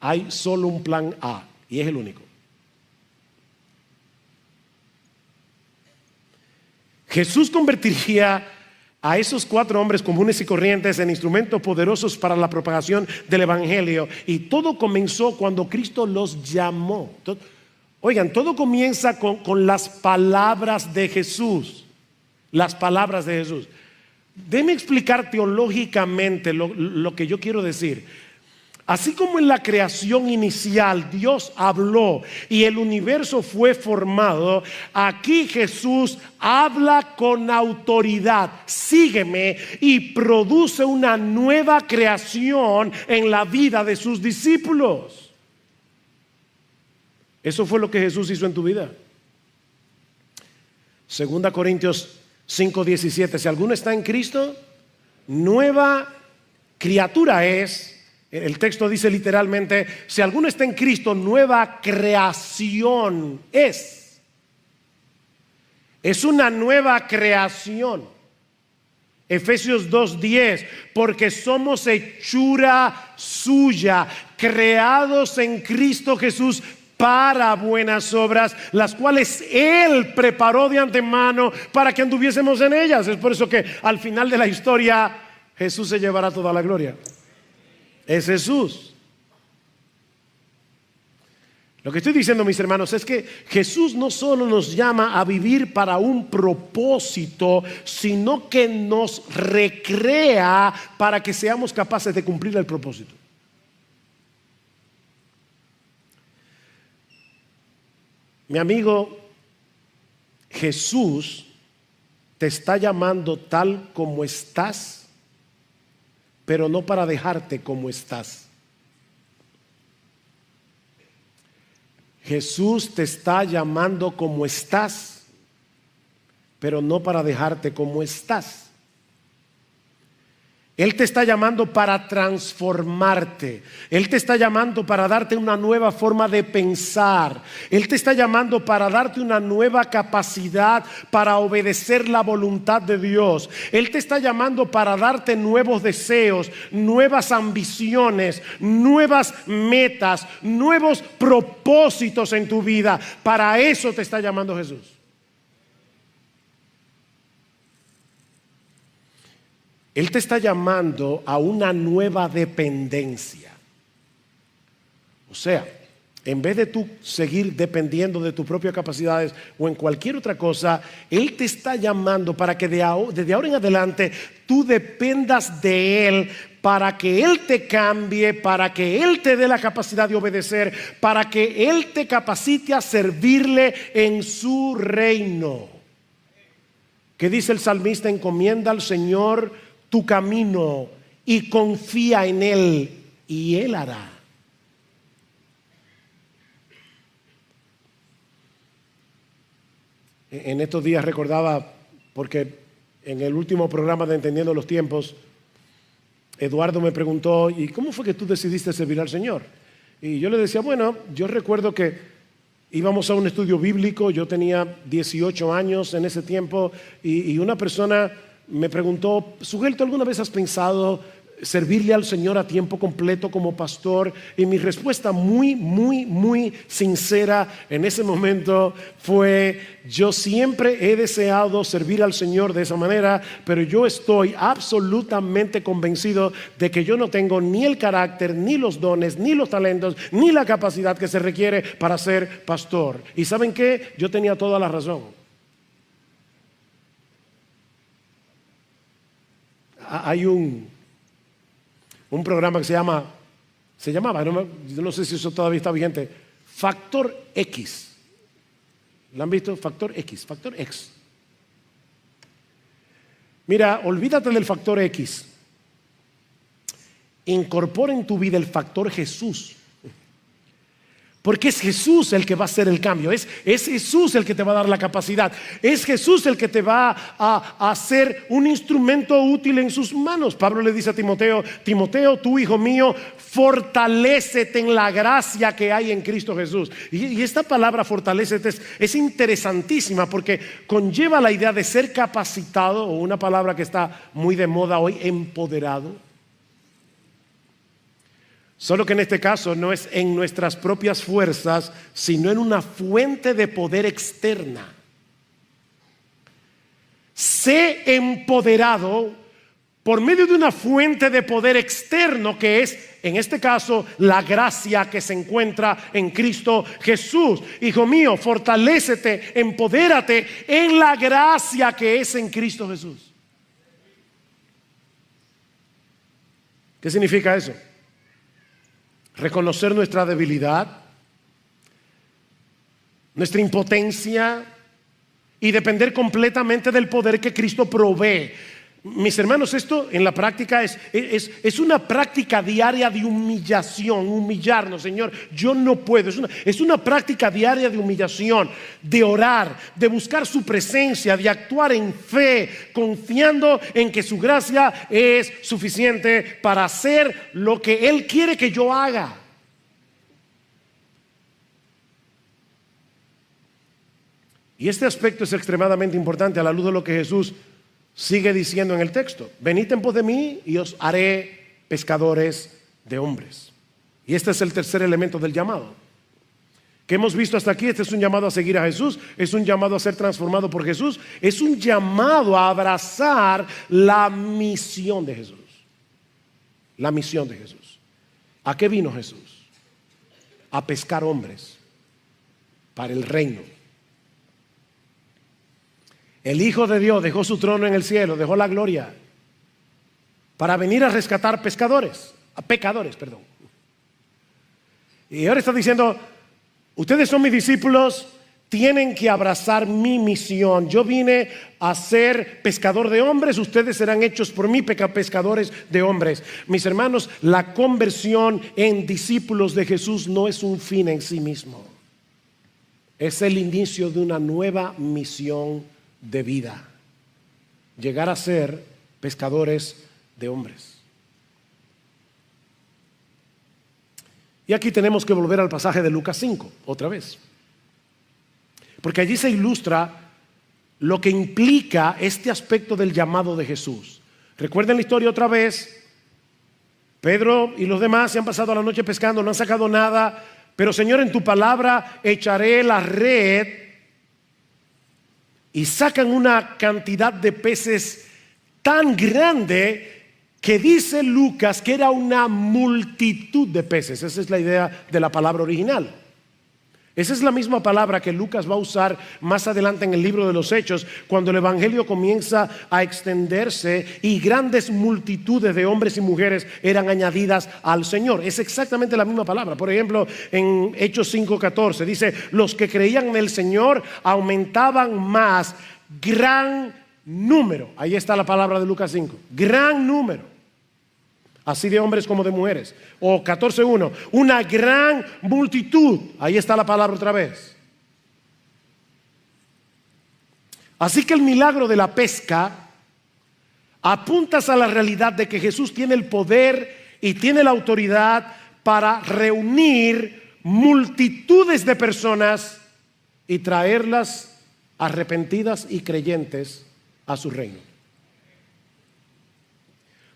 Hay solo un plan A. Y es el único. Jesús convertiría a esos 4 hombres comunes y corrientes en instrumentos poderosos para la propagación del evangelio. Y todo comenzó cuando Cristo los llamó. Oigan, todo comienza con las palabras de Jesús. Las palabras de Jesús. Déjeme explicar teológicamente lo que yo quiero decir. Así como en la creación inicial Dios habló y el universo fue formado, aquí Jesús habla con autoridad: sígueme, y produce una nueva creación en la vida de sus discípulos. Eso fue lo que Jesús hizo en tu vida. 2 Corintios 5:17: si alguno está en Cristo, nueva criatura es. El texto dice literalmente: si alguno está en Cristo, nueva creación es. Es una nueva creación. Efesios 2:10: porque somos hechura suya, creados en Cristo Jesús para buenas obras, las cuales Él preparó de antemano para que anduviésemos en ellas. Es por eso que al final de la historia Jesús se llevará toda la gloria. es Jesús. Lo que estoy diciendo, mis hermanos, es que Jesús no solo nos llama a vivir para un propósito, sino que nos recrea para que seamos capaces de cumplir el propósito. Mi amigo, Jesús te está llamando tal como estás, pero no para dejarte como estás. Jesús te está llamando como estás, pero no para dejarte como estás. Él te está llamando para transformarte. Él te está llamando para darte una nueva forma de pensar. Él te está llamando para darte una nueva capacidad para obedecer la voluntad de Dios. Él te está llamando para darte nuevos deseos, nuevas ambiciones, nuevas metas, nuevos propósitos en tu vida. Para eso te está llamando Jesús. Él te está llamando a una nueva dependencia. O sea, en vez de tú seguir dependiendo de tus propias capacidades o en cualquier otra cosa, Él te está llamando para que desde ahora en adelante tú dependas de Él, para que Él te cambie, para que Él te dé la capacidad de obedecer, para que Él te capacite a servirle en su reino. ¿Qué dice el salmista? Encomienda al Señor tu camino y confía en Él y Él hará. En estos días recordaba, porque en el último programa de Entendiendo los Tiempos, Eduardo me preguntó: ¿y cómo fue que tú decidiste servir al Señor? Y yo le decía, bueno, yo recuerdo que íbamos a un estudio bíblico, yo tenía 18 años en ese tiempo, y una persona me preguntó: Sugelto, ¿alguna vez has pensado servirle al Señor a tiempo completo como pastor? Y mi respuesta muy sincera en ese momento fue: yo siempre he deseado servir al Señor de esa manera, pero yo estoy absolutamente convencido de que yo no tengo ni el carácter, ni los dones, ni los talentos, ni la capacidad que se requiere para ser pastor. ¿Y saben qué? Yo tenía toda la razón. Hay un programa que se llamaba, yo no sé si eso todavía está vigente, Factor X. ¿Lo han visto? Factor X, Factor X. Mira, olvídate del factor X. Incorpora en tu vida el factor Jesús. Porque es Jesús el que va a hacer el cambio. Es Jesús el que te va a dar la capacidad. Es Jesús el que te va a hacer un instrumento útil en sus manos. Pablo le dice a Timoteo: Timoteo, tú hijo mío, fortalécete en la gracia que hay en Cristo Jesús. Y esta palabra fortalécete es interesantísima, porque conlleva la idea de ser capacitado, o una palabra que está muy de moda hoy, empoderado. Solo que en este caso no es en nuestras propias fuerzas, sino en una fuente de poder externa. Sé empoderado por medio de una fuente de poder externo, que es, en este caso, la gracia que se encuentra en Cristo Jesús. Hijo mío, fortalécete, empodérate en la gracia que es en Cristo Jesús. ¿Qué significa eso? Reconocer nuestra debilidad, nuestra impotencia, y depender completamente del poder que Cristo provee. Mis hermanos, esto en la práctica es una práctica diaria de humillación, humillarnos. Señor, yo no puedo. Es una práctica diaria de humillación, de orar, de buscar su presencia, de actuar en fe, confiando en que su gracia es suficiente para hacer lo que Él quiere que yo haga. Y este aspecto es extremadamente importante a la luz de lo que Jesús sigue diciendo en el texto: venid en pos de mí y os haré pescadores de hombres. Y este es el tercer elemento del llamado que hemos visto hasta aquí. Este es un llamado a seguir a Jesús, es un llamado a ser transformado por Jesús, es un llamado a abrazar la misión de Jesús. La misión de Jesús. ¿A qué vino Jesús? A pescar hombres para el reino. El Hijo de Dios dejó su trono en el cielo, dejó la gloria para venir a rescatar pecadores. Y ahora está diciendo, ustedes son mis discípulos, tienen que abrazar mi misión. Yo vine a ser pescador de hombres, ustedes serán hechos por mí pescadores de hombres. Mis hermanos, la conversión en discípulos de Jesús no es un fin en sí mismo. Es el inicio de una nueva misión de vida. Llegar a ser pescadores de hombres. Y aquí tenemos que volver al pasaje de Lucas 5, otra vez. Porque allí se ilustra lo que implica este aspecto del llamado de Jesús. Recuerden la historia otra vez. Pedro y los demás se han pasado la noche pescando, no han sacado nada. Pero Señor, en tu palabra echaré la red. Y sacan una cantidad de peces tan grande que dice Lucas que era una multitud de peces. Esa es la idea de la palabra original. Esa es la misma palabra que Lucas va a usar más adelante en el libro de los Hechos, cuando el evangelio comienza a extenderse y grandes multitudes de hombres y mujeres eran añadidas al Señor. Es exactamente la misma palabra. Por ejemplo, en Hechos 5:14 dice, los que creían en el Señor aumentaban más, gran número. Ahí está la palabra de Lucas 5, gran número. Así de hombres como de mujeres. O 14:1, una gran multitud. Ahí está la palabra otra vez. Así que el milagro de la pesca apunta a la realidad de que Jesús tiene el poder y tiene la autoridad para reunir multitudes de personas y traerlas arrepentidas y creyentes a su reino.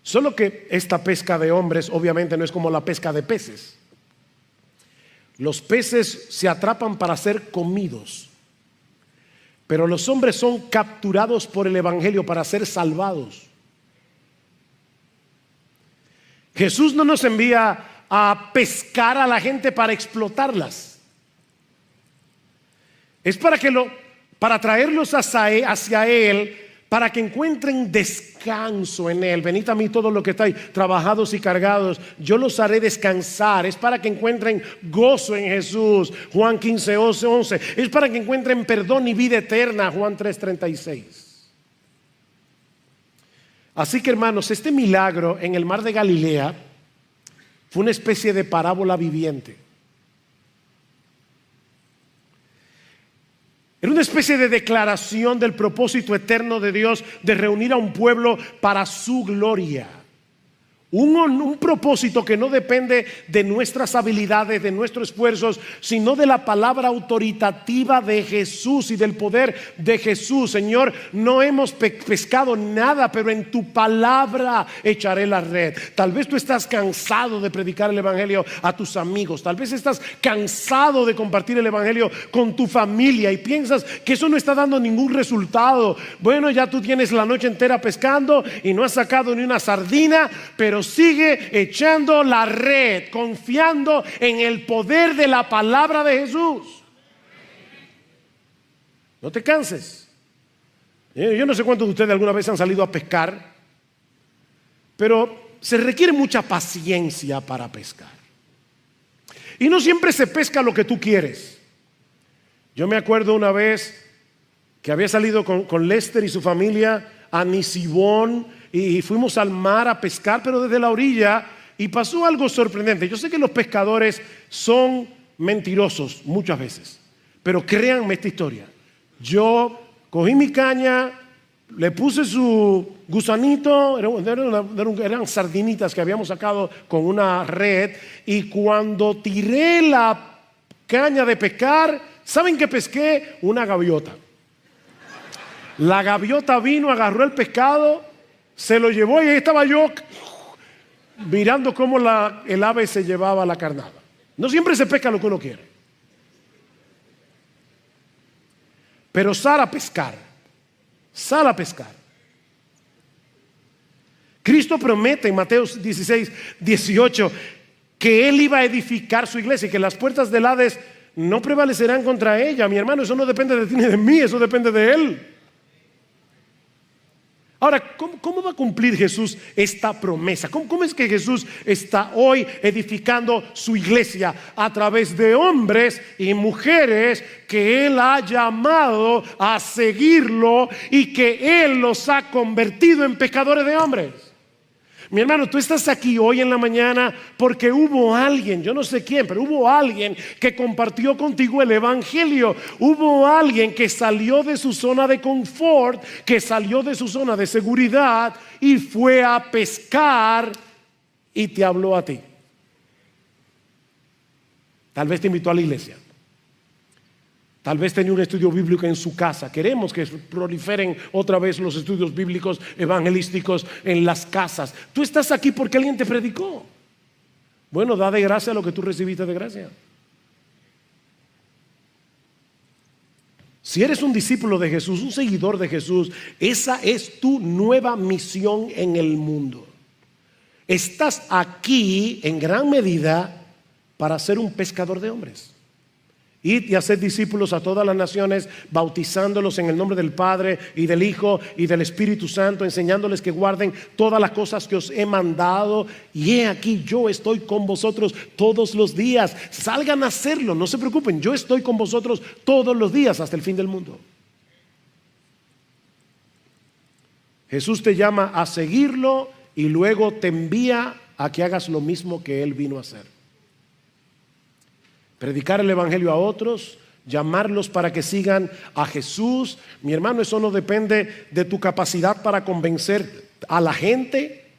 Solo que esta pesca de hombres obviamente no es como la pesca de peces. Los peces se atrapan para ser comidos, pero los hombres son capturados por el evangelio para ser salvados. Jesús no nos envía a pescar a la gente para explotarlas. Es para traerlos hacia Él, para que encuentren descanso en Él. Venid a mí todos los que estáis trabajados y cargados, yo los haré descansar. Es para que encuentren gozo en Jesús, Juan 15:11. Es para que encuentren perdón y vida eterna, Juan 3:36. Así que hermanos, este milagro en el mar de Galilea fue una especie de parábola viviente. Era una especie de declaración del propósito eterno de Dios de reunir a un pueblo para su gloria. Un propósito que no depende de nuestras habilidades, de nuestros esfuerzos, sino de la palabra autoritativa de Jesús y del poder de Jesús. Señor, no hemos pescado nada, pero en tu palabra echaré la red. Tal vez tú estás cansado de predicar el evangelio a tus amigos. Tal vez estás cansado de compartir el evangelio con tu familia y piensas que eso no está dando ningún resultado. Bueno, ya tú tienes la noche entera pescando y no has sacado ni una sardina, pero sigue echando la red, confiando en el poder de la palabra de Jesús. No te canses. Yo no sé cuántos de ustedes alguna vez han salido a pescar, pero se requiere mucha paciencia para pescar. Y no siempre se pesca lo que tú quieres. Yo me acuerdo una vez que había salido con Lester y su familia a Nisibón, y fuimos al mar a pescar, pero desde la orilla, y pasó algo sorprendente. Yo sé que los pescadores son mentirosos muchas veces, pero créanme esta historia. Yo cogí mi caña, le puse su gusanito, eran sardinitas que habíamos sacado con una red, y cuando tiré la caña de pescar, ¿saben qué pesqué? Una gaviota. La gaviota vino, agarró el pescado, se lo llevó, y ahí estaba yo mirando cómo el ave se llevaba la carnada. No siempre se pesca lo que uno quiere, pero sal a pescar. Cristo promete en Mateo 16:18 que Él iba a edificar su iglesia y que las puertas del Hades no prevalecerán contra ella. Mi hermano, eso no depende de ti ni de mí, eso depende de Él. Ahora, ¿cómo va a cumplir Jesús esta promesa? ¿Cómo es que Jesús está hoy edificando su iglesia? A través de hombres y mujeres que Él ha llamado a seguirlo y que Él los ha convertido en pescadores de hombres. Mi hermano, tú estás aquí hoy en la mañana porque hubo alguien, yo no sé quién, pero hubo alguien que compartió contigo el evangelio. Hubo alguien que salió de su zona de confort, que salió de su zona de seguridad y fue a pescar y te habló a ti. Tal vez te invitó a la iglesia. Tal vez tenía un estudio bíblico en su casa. Queremos que proliferen otra vez los estudios bíblicos evangelísticos en las casas. Tú estás aquí porque alguien te predicó. Bueno, da de gracia lo que tú recibiste de gracia. Si eres un discípulo de Jesús, un seguidor de Jesús, esa es tu nueva misión en el mundo. Estás aquí en gran medida para ser un pescador de hombres. Id y haced discípulos a todas las naciones, bautizándolos en el nombre del Padre y del Hijo y del Espíritu Santo, enseñándoles que guarden todas las cosas que os he mandado. Y he aquí, yo estoy con vosotros todos los días. Salgan a hacerlo, no se preocupen, yo estoy con vosotros todos los días hasta el fin del mundo. Jesús te llama a seguirlo y luego te envía a que hagas lo mismo que Él vino a hacer. Predicar el evangelio a otros, llamarlos para que sigan a Jesús. Mi hermano, eso no depende de tu capacidad para convencer a la gente.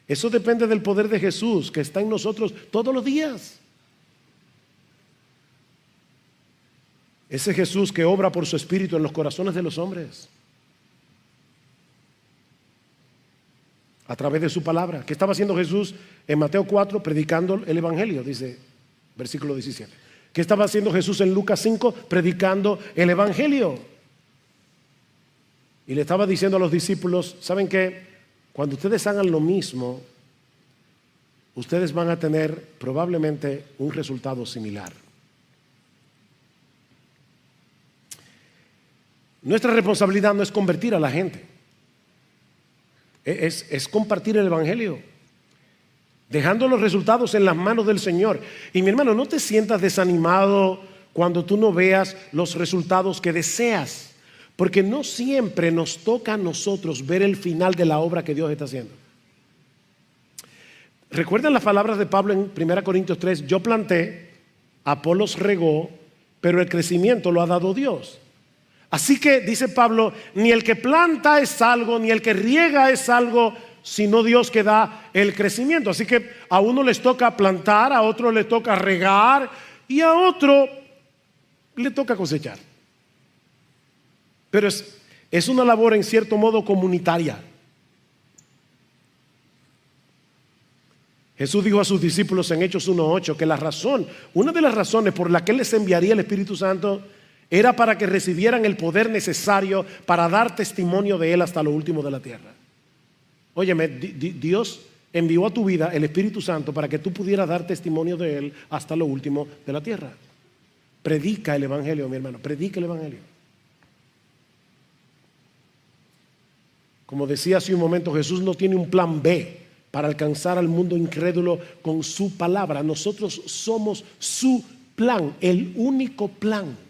Eso depende del poder de Jesús que está en nosotros todos los días. Ese Jesús que obra por su Espíritu en los corazones de los hombres. A través de su palabra. ¿Qué estaba haciendo Jesús en Mateo 4? Predicando el evangelio, dice versículo 17. ¿Qué estaba haciendo Jesús en Lucas 5? Predicando el evangelio. Y le estaba diciendo a los discípulos, ¿saben qué? Cuando ustedes hagan lo mismo, ustedes van a tener probablemente un resultado similar. Nuestra responsabilidad no es convertir a la gente, es compartir el evangelio, dejando los resultados en las manos del Señor. Y mi hermano, no te sientas desanimado cuando tú no veas los resultados que deseas, porque no siempre nos toca a nosotros ver el final de la obra que Dios está haciendo. ¿Recuerdan las palabras de Pablo en 1 Corintios 3? Yo planté, Apolos regó, pero el crecimiento lo ha dado Dios. Así que, dice Pablo, ni el que planta es algo, ni el que riega es algo, sino Dios que da el crecimiento. Así que a uno les toca plantar, a otro le toca regar y a otro le toca cosechar. Pero es una labor en cierto modo comunitaria. Jesús dijo a sus discípulos en Hechos 1:8 que una de las razones por la que Él les enviaría el Espíritu Santo era para que recibieran el poder necesario para dar testimonio de Él hasta lo último de la tierra. Óyeme, Dios envió a tu vida el Espíritu Santo para que tú pudieras dar testimonio de Él hasta lo último de la tierra. Predica el evangelio, mi hermano, predica el evangelio. Como decía hace un momento, Jesús no tiene un plan B para alcanzar al mundo incrédulo con su palabra. Nosotros somos su plan, el único plan.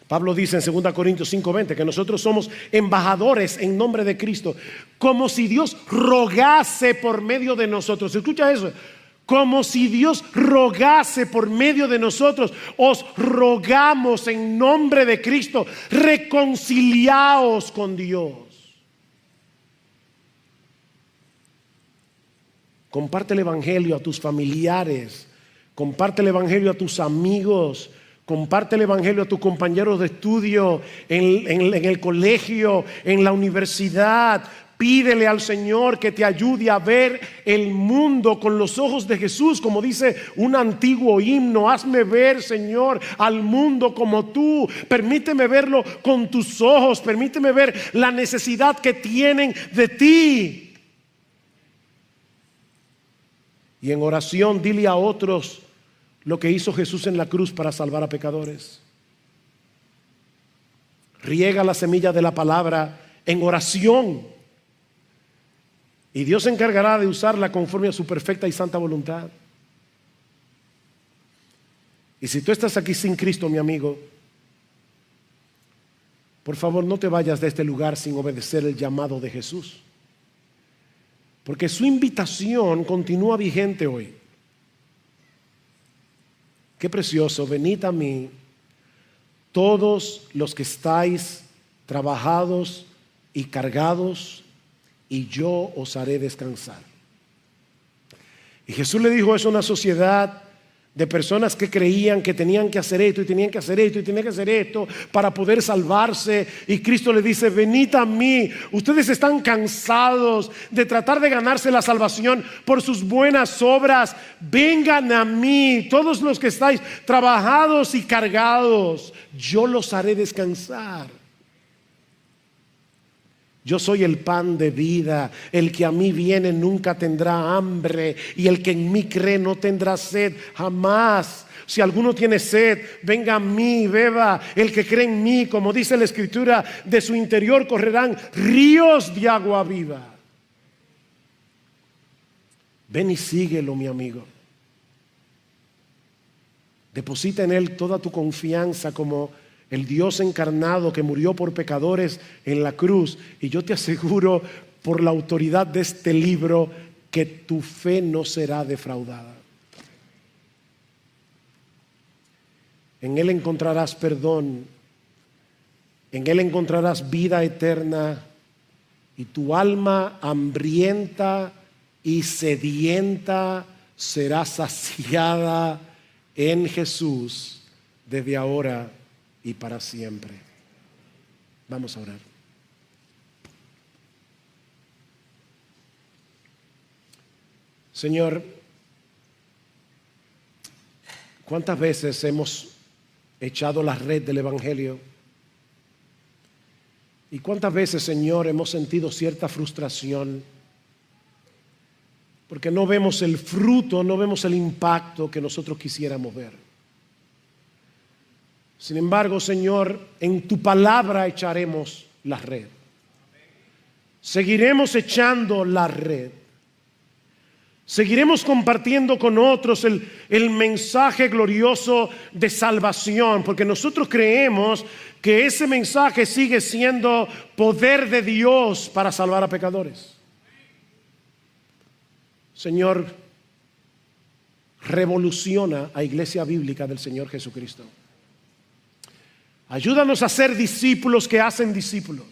Pablo dice en 2 Corintios 5:20 que nosotros somos embajadores en nombre de Cristo, como si Dios rogase por medio de nosotros. Escucha eso. Como si Dios rogase por medio de nosotros. Os rogamos en nombre de Cristo, reconciliaos con Dios. Comparte el evangelio a tus familiares, comparte el evangelio a tus amigos, comparte el evangelio a tus compañeros de estudio en el colegio, en la universidad. Pídele al Señor que te ayude a ver el mundo con los ojos de Jesús, como dice un antiguo himno. Hazme ver, Señor, al mundo como tú. Permíteme verlo con tus ojos. Permíteme ver la necesidad que tienen de ti. Y en oración dile a otros lo que hizo Jesús en la cruz para salvar a pecadores. Riega la semilla de la palabra en oración y Dios se encargará de usarla conforme a su perfecta y santa voluntad. Y si tú estás aquí sin Cristo, mi amigo, por favor no te vayas de este lugar sin obedecer el llamado de Jesús, porque su invitación continúa vigente hoy. Qué precioso: venid a mí todos los que estáis trabajados y cargados, y yo os haré descansar. Y Jesús le dijo eso a una sociedad de personas que creían que tenían que hacer esto y tenían que hacer esto y tenían que hacer esto para poder salvarse. Y Cristo le dice: venid a mí. Ustedes están cansados de tratar de ganarse la salvación por sus buenas obras. Vengan a mí, todos los que estáis trabajados y cargados, yo los haré descansar. Yo soy el pan de vida. El que a mí viene nunca tendrá hambre, y el que en mí cree no tendrá sed jamás. Si alguno tiene sed, venga a mí, beba. El que cree en mí, como dice la Escritura, de su interior correrán ríos de agua viva. Ven y síguelo, mi amigo. Deposita en Él toda tu confianza como el Dios encarnado que murió por pecadores en la cruz. Y yo te aseguro, por la autoridad de este libro, que tu fe no será defraudada. En Él encontrarás perdón, en Él encontrarás vida eterna, y tu alma hambrienta y sedienta será saciada en Jesús desde ahora y para siempre. Vamos a orar. Señor, ¿cuántas veces hemos echado la red del Evangelio? ¿Y cuántas veces, Señor, hemos sentido cierta frustración porque no vemos el fruto, no vemos el impacto que nosotros quisiéramos ver? Sin embargo, Señor, en tu palabra echaremos la red. Seguiremos echando la red. Seguiremos compartiendo con otros el mensaje glorioso de salvación, porque nosotros creemos que ese mensaje sigue siendo poder de Dios para salvar a pecadores. Señor, revoluciona a Iglesia Bíblica del Señor Jesucristo. Ayúdanos a ser discípulos que hacen discípulos.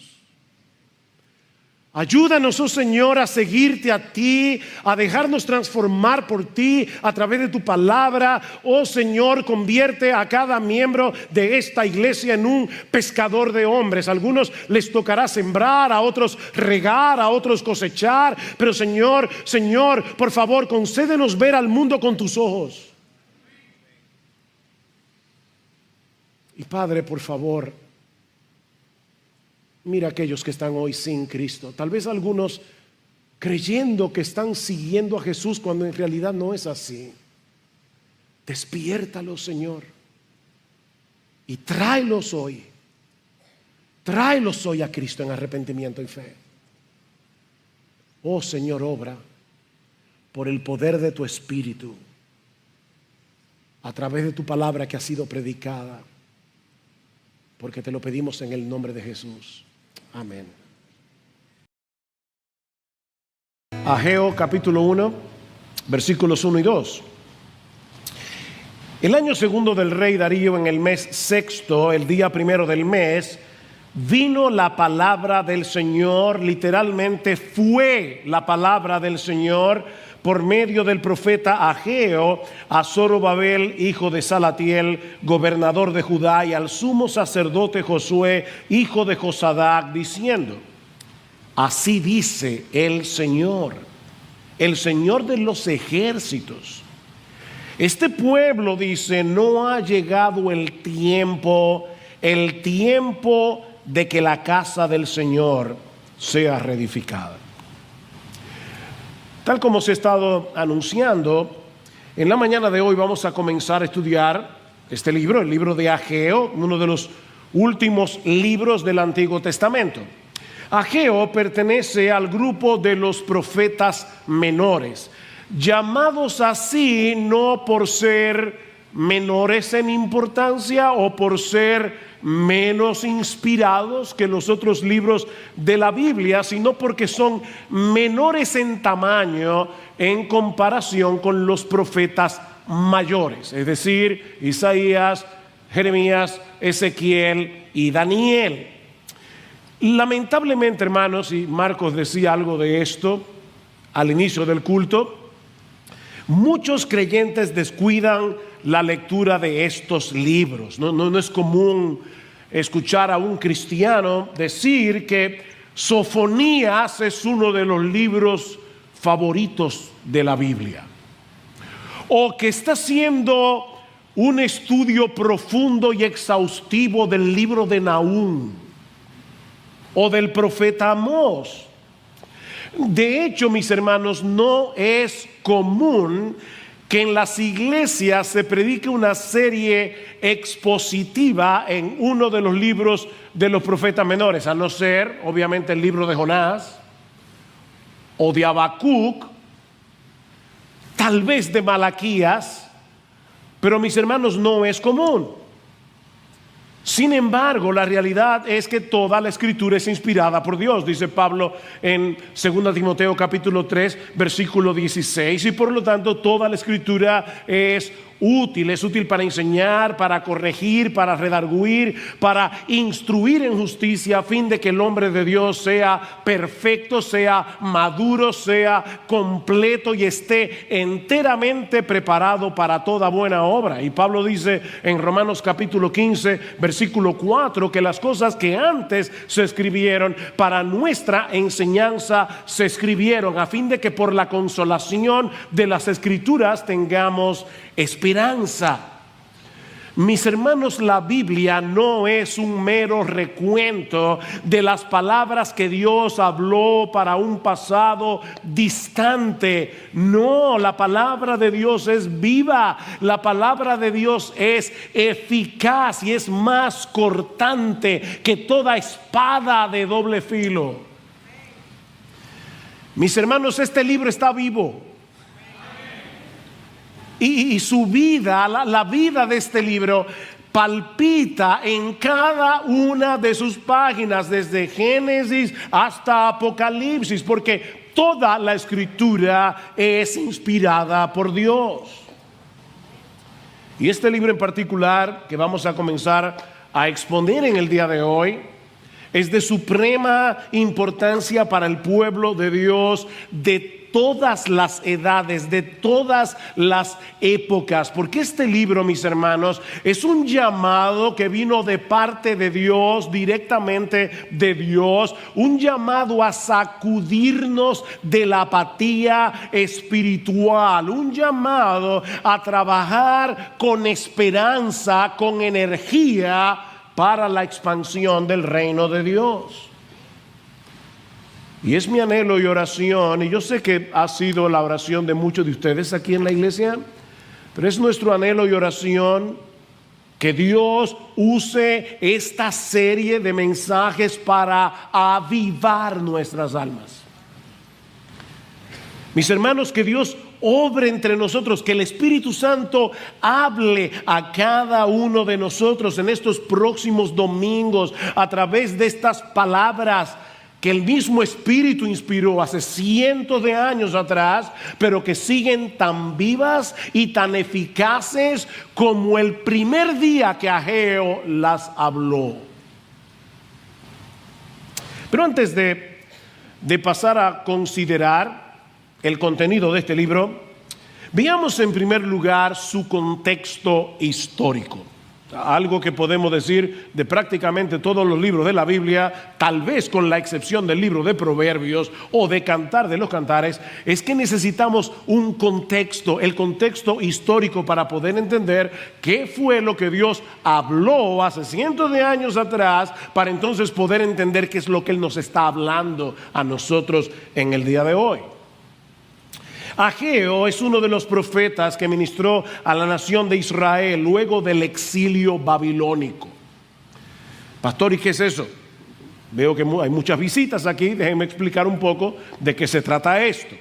Ayúdanos, oh Señor, a seguirte a ti, a dejarnos transformar por ti a través de tu palabra. Oh Señor, convierte a cada miembro de esta iglesia en un pescador de hombres. A algunos les tocará sembrar, a otros regar, a otros cosechar. Pero Señor, por favor, concédenos ver al mundo con tus ojos. Y Padre, por favor, mira a aquellos que están hoy sin Cristo. Tal vez algunos creyendo que están siguiendo a Jesús cuando en realidad no es así. Despiértalos, Señor, y tráelos hoy. Tráelos hoy a Cristo en arrepentimiento y fe. Oh Señor, obra por el poder de tu Espíritu a través de tu palabra que ha sido predicada, porque te lo pedimos en el nombre de Jesús. Amén. Ageo capítulo 1, versículos 1 y 2. El año segundo del rey Darío, en el mes sexto, el día primero del mes, vino la palabra del Señor, literalmente fue la palabra del Señor por medio del profeta Ageo a Zorobabel, hijo de Salatiel, gobernador de Judá, y al sumo sacerdote Josué, hijo de Josadac, diciendo: así dice el Señor de los ejércitos. Este pueblo, dice, no ha llegado el tiempo de que la casa del Señor sea reedificada. Tal como se ha estado anunciando, en la mañana de hoy vamos a comenzar a estudiar este libro, el libro de Ageo, uno de los últimos libros del Antiguo Testamento. Ageo pertenece al grupo de los profetas menores, llamados así no por ser menores en importancia o por ser menos inspirados que los otros libros de la Biblia, sino porque son menores en tamaño en comparación con los profetas mayores, es decir, Isaías, Jeremías, Ezequiel y Daniel. Lamentablemente, hermanos, y Marcos decía algo de esto al inicio del culto, muchos creyentes descuidan la lectura de estos libros. No es común escuchar a un cristiano decir que Sofonías es uno de los libros favoritos de la Biblia, o que está haciendo un estudio profundo y exhaustivo del libro de Nahum o del profeta Amós. De hecho, mis hermanos, no es común que en las iglesias se predique una serie expositiva en uno de los libros de los profetas menores, a no ser, obviamente, el libro de Jonás o de Habacuc, tal vez de Malaquías, pero mis hermanos, no es común. Sin embargo, la realidad es que toda la Escritura es inspirada por Dios, dice Pablo en 2 Timoteo capítulo 3, versículo 16, y por lo tanto toda la Escritura es útil para enseñar, para corregir, para redarguir, para instruir en justicia, a fin de que el hombre de Dios sea perfecto, sea maduro, sea completo y esté enteramente preparado para toda buena obra. Y Pablo dice en Romanos capítulo 15, versículo 4, que las cosas que antes se escribieron para nuestra enseñanza se escribieron, a fin de que por la consolación de las Escrituras tengamos esperanza. Mis hermanos, la Biblia no es un mero recuento de las palabras que Dios habló para un pasado distante. No, la palabra de Dios es viva, la palabra de Dios es eficaz y es más cortante que toda espada de doble filo. Mis hermanos, este libro está vivo. Y su vida, la vida de este libro, palpita en cada una de sus páginas, desde Génesis hasta Apocalipsis, porque toda la Escritura es inspirada por Dios. Y este libro en particular, que vamos a comenzar a exponer en el día de hoy, es de suprema importancia para el pueblo de Dios de todas las edades, de todas las épocas, porque este libro, mis hermanos, es un llamado que vino de parte de Dios, directamente de Dios, un llamado a sacudirnos de la apatía espiritual, un llamado a trabajar con esperanza, con energía para la expansión del reino de Dios. Y es mi anhelo y oración, y yo sé que ha sido la oración de muchos de ustedes aquí en la iglesia, pero es nuestro anhelo y oración que Dios use esta serie de mensajes para avivar nuestras almas. Mis hermanos, que Dios obre entre nosotros, que el Espíritu Santo hable a cada uno de nosotros en estos próximos domingos a través de estas palabras que el mismo Espíritu inspiró hace cientos de años atrás, pero que siguen tan vivas y tan eficaces como el primer día que Ageo las habló. Pero antes de pasar a considerar el contenido de este libro, veamos en primer lugar su contexto histórico. Algo que podemos decir de prácticamente todos los libros de la Biblia, tal vez con la excepción del libro de Proverbios o de Cantar de los Cantares, es que necesitamos un contexto, el contexto histórico, para poder entender qué fue lo que Dios habló hace cientos de años atrás, para entonces poder entender qué es lo que Él nos está hablando a nosotros en el día de hoy. Ageo es uno de los profetas que ministró a la nación de Israel luego del exilio babilónico. Pastor, ¿y qué es eso? Veo que hay muchas visitas aquí. Déjenme explicar un poco de qué se trata esto.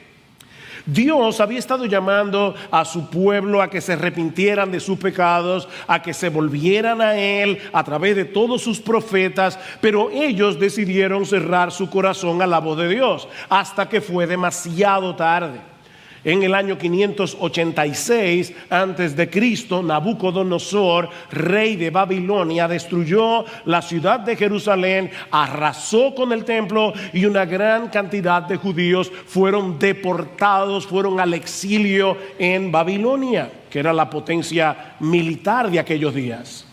Dios había estado llamando a su pueblo a que se arrepintieran de sus pecados, a que se volvieran a Él a través de todos sus profetas, pero ellos decidieron cerrar su corazón a la voz de Dios hasta que fue demasiado tarde. En el año 586 antes de Cristo, Nabucodonosor, rey de Babilonia, destruyó la ciudad de Jerusalén, arrasó con el templo y una gran cantidad de judíos fueron deportados, fueron al exilio en Babilonia, que era la potencia militar de aquellos días.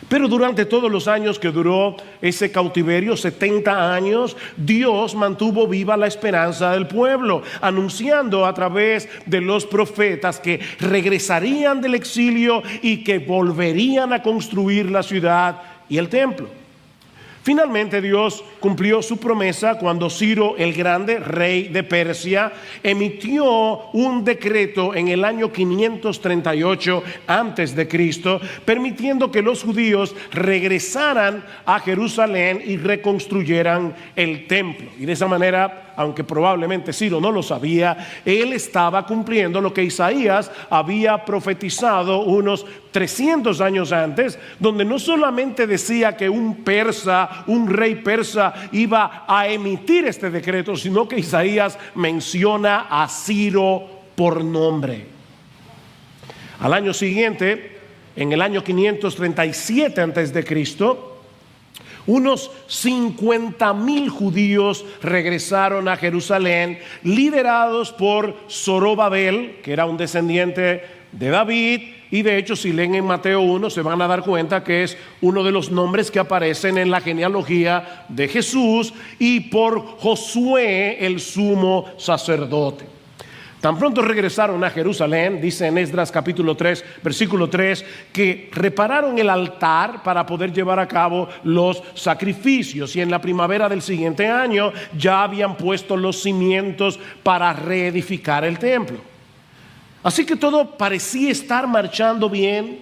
Pero durante todos los años que duró ese cautiverio, 70 años, Dios mantuvo viva la esperanza del pueblo, anunciando a través de los profetas que regresarían del exilio y que volverían a construir la ciudad y el templo. Finalmente Dios cumplió su promesa cuando Ciro el Grande, rey de Persia, emitió un decreto en el año 538 antes de Cristo, permitiendo que los judíos regresaran a Jerusalén y reconstruyeran el templo. Y de esa manera, aunque probablemente Ciro no lo sabía, él estaba cumpliendo lo que Isaías había profetizado unos 300 años antes, donde no solamente decía que un rey persa iba a emitir este decreto, sino que Isaías menciona a Ciro por nombre. Al año siguiente, en el año 537 antes de Cristo, unos 50,000 judíos regresaron a Jerusalén, liderados por Zorobabel, que era un descendiente de David. Y de hecho, si leen en Mateo 1, se van a dar cuenta que es uno de los nombres que aparecen en la genealogía de Jesús, y por Josué, el sumo sacerdote. Tan pronto regresaron a Jerusalén, dice en Esdras capítulo 3, versículo 3, que repararon el altar para poder llevar a cabo los sacrificios, y en la primavera del siguiente año ya habían puesto los cimientos para reedificar el templo. Así que todo parecía estar marchando bien,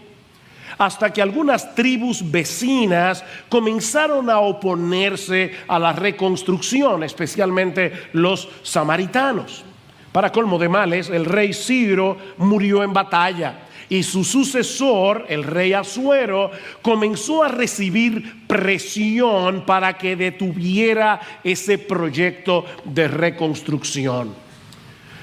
hasta que algunas tribus vecinas comenzaron a oponerse a la reconstrucción, especialmente los samaritanos. Para colmo de males, el rey Ciro murió en batalla, y su sucesor, el rey Asuero, comenzó a recibir presión para que detuviera ese proyecto de reconstrucción.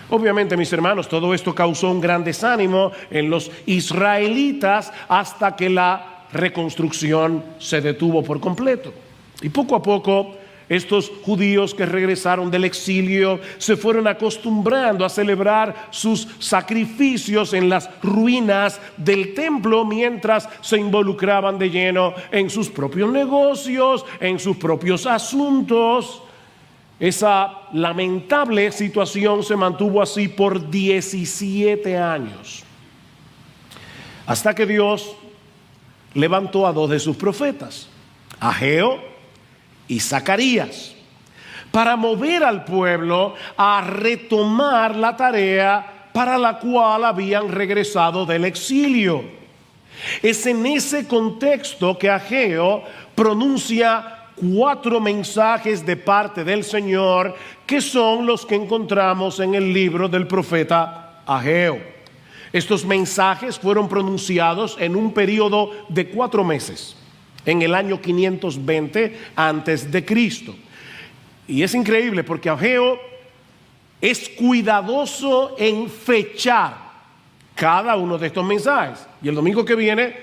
Obviamente, mis hermanos, todo esto causó un gran desánimo en los israelitas hasta que la reconstrucción se detuvo por completo. Y poco a poco, estos judíos que regresaron del exilio se fueron acostumbrando a celebrar sus sacrificios en las ruinas del templo, mientras se involucraban de lleno en sus propios negocios, en sus propios asuntos. Esa lamentable situación se mantuvo así por 17 años, hasta que Dios levantó a dos de sus profetas, Ageo y Zacarías, para mover al pueblo a retomar la tarea para la cual habían regresado del exilio. Es en ese contexto que Ageo pronuncia 4 mensajes de parte del Señor, que son los que encontramos en el libro del profeta Ageo. Estos mensajes fueron pronunciados en un periodo de 4 meses, en el año 520 antes de Cristo. Y es increíble porque Ageo es cuidadoso en fechar cada uno de estos mensajes. Y el domingo que viene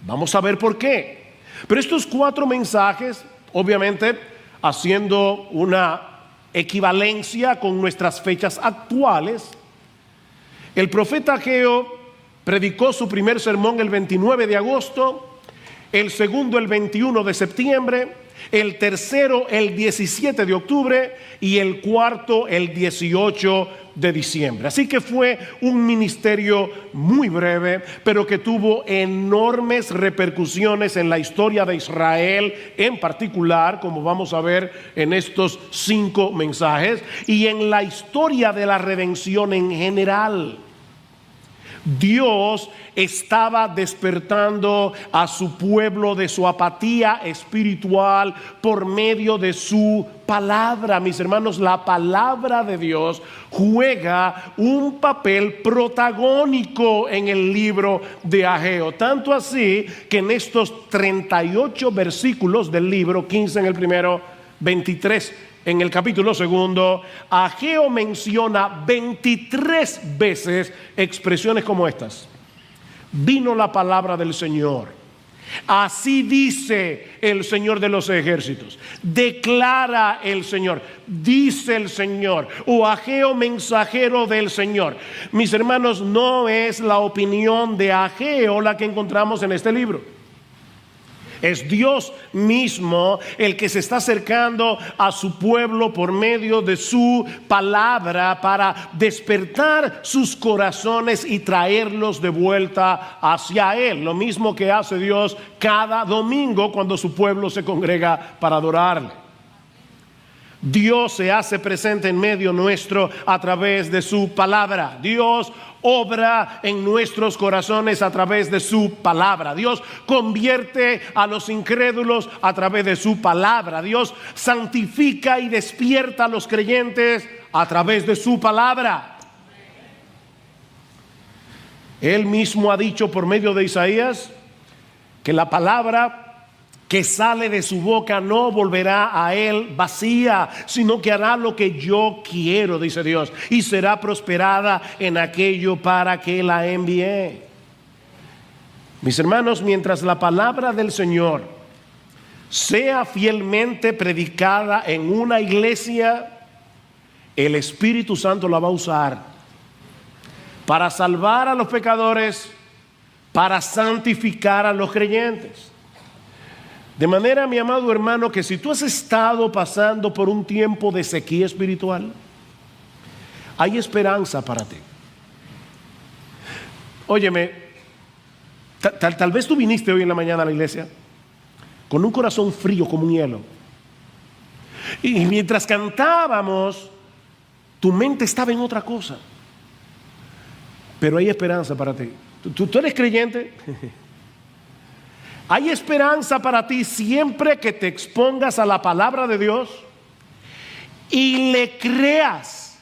vamos a ver por qué. Pero estos 4 mensajes, obviamente haciendo una equivalencia con nuestras fechas actuales, el profeta Ageo predicó su primer sermón el 29 de agosto, el segundo el 21 de septiembre el tercero el 17 de octubre y el cuarto el 18 de diciembre. Así que fue un ministerio muy breve, pero que tuvo enormes repercusiones en la historia de Israel en particular, como vamos a ver en estos 5 mensajes, y en la historia de la redención en general. Dios estaba despertando a su pueblo de su apatía espiritual por medio de su palabra. Mis hermanos, la palabra de Dios juega un papel protagónico en el libro de Ageo. Tanto así que en estos 38 versículos del libro, 15 en el primero, 23 en el capítulo segundo, Ageo menciona 23 veces expresiones como estas. Vino la palabra del Señor. Así dice el Señor de los ejércitos. Declara el Señor. Dice el Señor. O Ageo, mensajero del Señor. Mis hermanos, no es la opinión de Ageo la que encontramos en este libro. Es Dios mismo el que se está acercando a su pueblo por medio de su palabra para despertar sus corazones y traerlos de vuelta hacia Él. Lo mismo que hace Dios cada domingo cuando su pueblo se congrega para adorarle. Dios se hace presente en medio nuestro a través de su palabra. Dios obra en nuestros corazones a través de su palabra. Dios convierte a los incrédulos a través de su palabra. Dios santifica y despierta a los creyentes a través de su palabra. Él mismo ha dicho por medio de Isaías que la palabra que sale de su boca no volverá a él vacía, sino que hará lo que yo quiero, dice Dios, y será prosperada en aquello para que la envié. Mis hermanos, mientras la palabra del Señor sea fielmente predicada en una iglesia, el Espíritu Santo la va a usar para salvar a los pecadores, para santificar a los creyentes. De manera, mi amado hermano, que si tú has estado pasando por un tiempo de sequía espiritual, hay esperanza para ti. Óyeme, tal vez tú viniste hoy en la mañana a la iglesia con un corazón frío como un hielo. Y mientras cantábamos, tu mente estaba en otra cosa. Pero hay esperanza para ti. ¿Tú eres creyente? Hay esperanza para ti siempre que te expongas a la palabra de Dios y le creas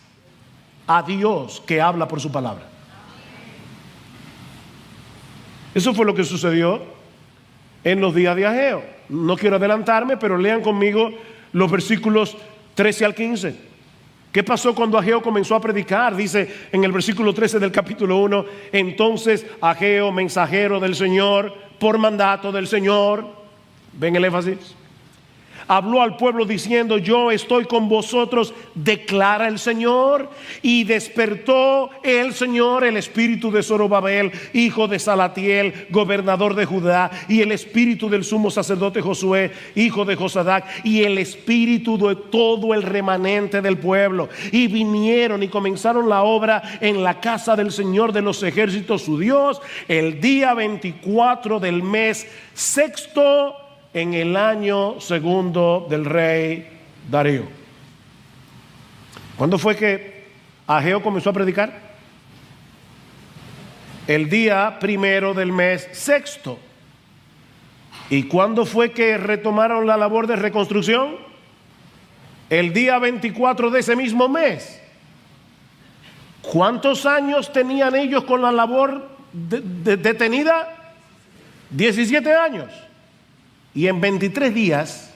a Dios que habla por su palabra. Eso fue lo que sucedió en los días de Ageo. No quiero adelantarme, pero lean conmigo los versículos 13 al 15. ¿Qué pasó cuando Ageo comenzó a predicar? Dice en el versículo 13 del capítulo 1, entonces Ageo, mensajero del Señor, por mandato del Señor, ven el énfasis, habló al pueblo diciendo, yo estoy con vosotros, declara el Señor. Y despertó el Señor el espíritu de Zorobabel, hijo de Salatiel, gobernador de Judá, y el espíritu del sumo sacerdote Josué, hijo de Josadac, y el espíritu de todo el remanente del pueblo. Y vinieron y comenzaron la obra en la casa del Señor de los ejércitos, su Dios, el día 24 del mes sexto, en el año segundo del rey Darío. ¿Cuándo fue que Ageo comenzó a predicar? El día primero del mes sexto. ¿Y cuándo fue que retomaron la labor de reconstrucción? El día 24 de ese mismo mes. ¿Cuántos años tenían ellos con la labor detenida? 17 años. Y en 23 días,